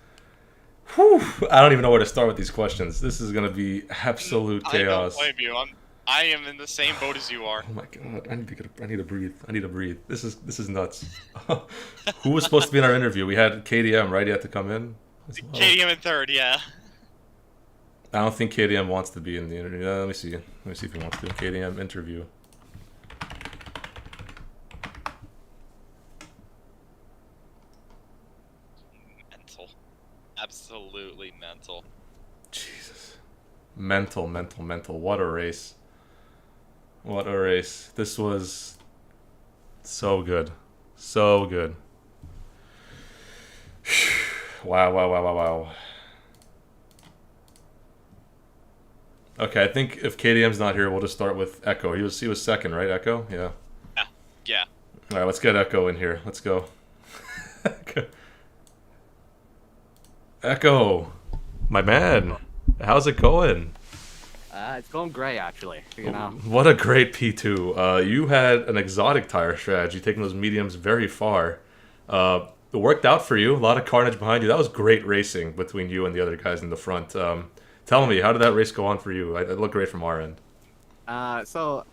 Whew, I don't even know where to start with these questions. This is gonna be absolute chaos. I don't blame you. I am in the same boat as you are. Oh my god, I need to breathe. I need to breathe. This is nuts. Who was supposed to be in our interview? We had KDM, right? He had to come in? Well. KDM in third, yeah. I don't think KDM wants to be in the interview. Let me see. Let me see if he wants to. KDM interview. Mental. Absolutely mental. Jesus. Mental. What a race. What a race. This was so good. So good. Wow. Okay, I think if KDM's not here, we'll just start with Echo. He was second, right, Echo? Yeah. Yeah. All right, let's get Echo in here. Let's go. Echo, my man, how's it going? It's going great, actually. You know. What a great P2. You had an exotic tire strategy, taking those mediums very far. It worked out for you. A lot of carnage behind you. That was great racing between you and the other guys in the front. Tell me, how did that race go on for you? It looked great from our end. So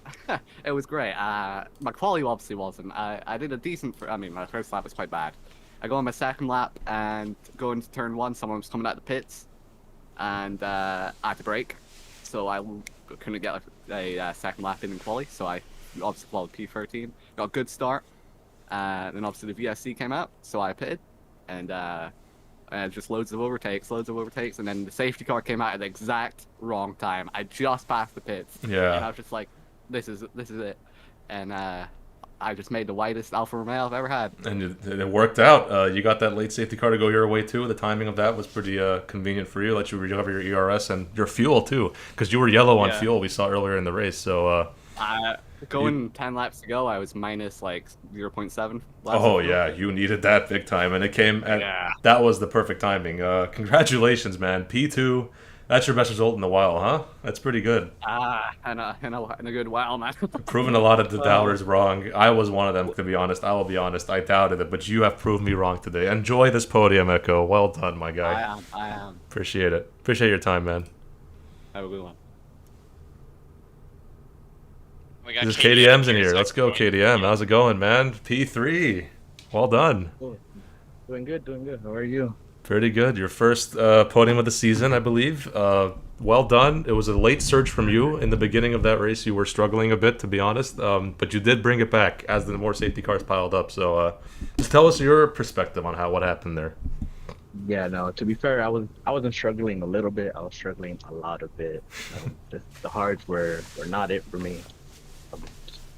it was great. My quality obviously wasn't. I did a decent. My first lap was quite bad. I go on my second lap and go into turn one. Someone was coming out the pits, and I had to brake, so I couldn't get a second lap in quali. So I obviously followed P13. Got a good start. Then obviously the VSC came out, so I pitted, and just loads of overtakes, and then the safety car came out at the exact wrong time. I just passed the pits. Yeah. And I was just like, this is it. And I just made the widest Alfa Romeo I've ever had. And it worked out. You got that late safety car to go your way too. The timing of that was pretty convenient for you. Let you recover your ERS and your fuel too, because you were yellow on fuel. We saw earlier in the race. So going 10 laps to go, I was minus like 0.7. Oh yeah, you needed that big time, and it came at that was the perfect timing. Congratulations, man. P2. That's your best result in a while, huh? That's pretty good. In a good while, man. Proving a lot of the doubters wrong. I was one of them, to be honest. I will be honest. I doubted it, but you have proved me wrong today. Enjoy this podium, Echo. Well done, my guy. I am. Appreciate it. Appreciate your time, man. Have a good one. This is KDM's in here. Let's go, KDM. How's it going, man? P3. Well done. Cool. Doing good. How are you? Pretty good. Your first podium of the season, I believe. Well done. It was a late surge from you in the beginning of that race. You were struggling a bit, to be honest, but you did bring it back as the more safety cars piled up. So just tell us your perspective on what happened there. Yeah, no. To be fair, I wasn't struggling a little bit. I was struggling a lot of it. The hards were not it for me.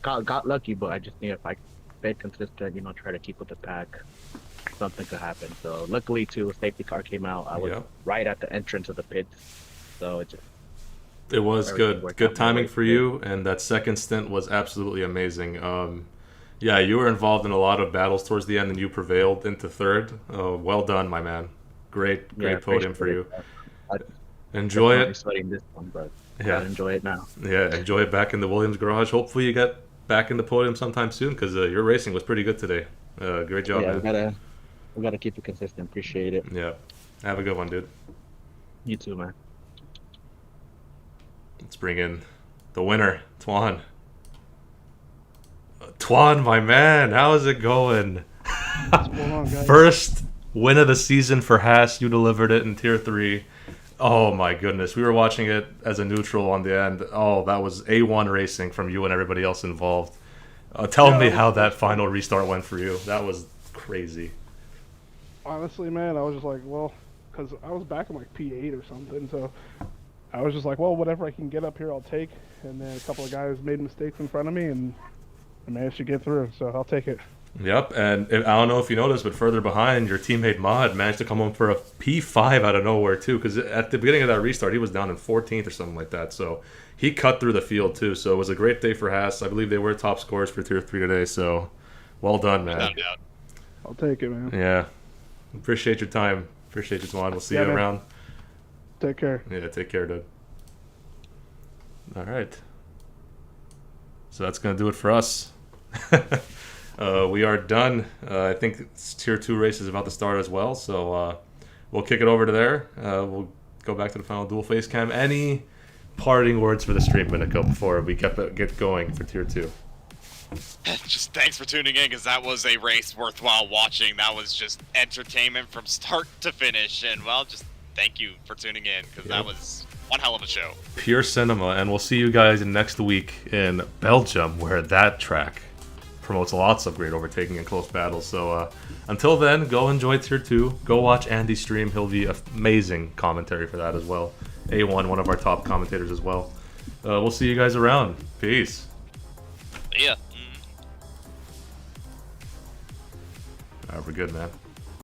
Got lucky, but I just knew if I stayed consistent, try to keep with the pack, something could happen. So luckily, too, a safety car came out. I was right at the entrance of the pits, so it was good timing for you, and that second stint was absolutely amazing. Yeah, you were involved in a lot of battles towards the end, and you prevailed into third. Well done, my man. Great podium for you. Enjoy it. Sweating this one, but gotta enjoy it now. Yeah, enjoy it back in the Williams garage. Hopefully, you get back in the podium sometime soon, because your racing was pretty good today. Great job, man. We gotta keep it consistent. Appreciate it. Yeah. Have a good one, dude. You too, man. Let's bring in the winner, Twan. Twan, my man, how's it going? What's going on, guys? First win of the season for HAAS. You delivered it in Tier 3. Oh my goodness. We were watching it as a neutral on the end. Oh, that was A1 racing from you and everybody else involved. Tell me how that final restart went for you. That was crazy. Honestly, man, I was just like, well, because I was back in like P8 or something, so I was just like, well, whatever I can get up here, I'll take. And then a couple of guys made mistakes in front of me, and I managed to get through, so I'll take it. Yep, and I don't know if you noticed, but further behind, your teammate Mod managed to come home for a P5 out of nowhere, too, because at the beginning of that restart, he was down in 14th or something like that, so he cut through the field, too, so it was a great day for HAAS. I believe they were top scorers for Tier 3 today, so well done, man. I'll take it, man. Yeah. Appreciate your time. Appreciate you, Twan. We'll see you around. Take care. Yeah, take care, dude. All right. So that's going to do it for us. We are done. I think Tier 2 race is about to start as well, so we'll kick it over to there. We'll go back to the final dual face cam. Any parting words for the stream, Minico, before we get going for Tier 2? Just thanks for tuning in, because that was a race worthwhile watching. That was just entertainment from start to finish, and well, just thank you for tuning in, because that was one hell of a show. Pure cinema, and we'll see you guys next week in Belgium, where that track promotes lots of great overtaking and close battles. So until then, go enjoy Tier 2. Go watch Andy's stream. He'll be amazing commentary for that as well. A1, one of our top commentators as well. We'll see you guys around. Peace. Yeah. All right, we're good, man.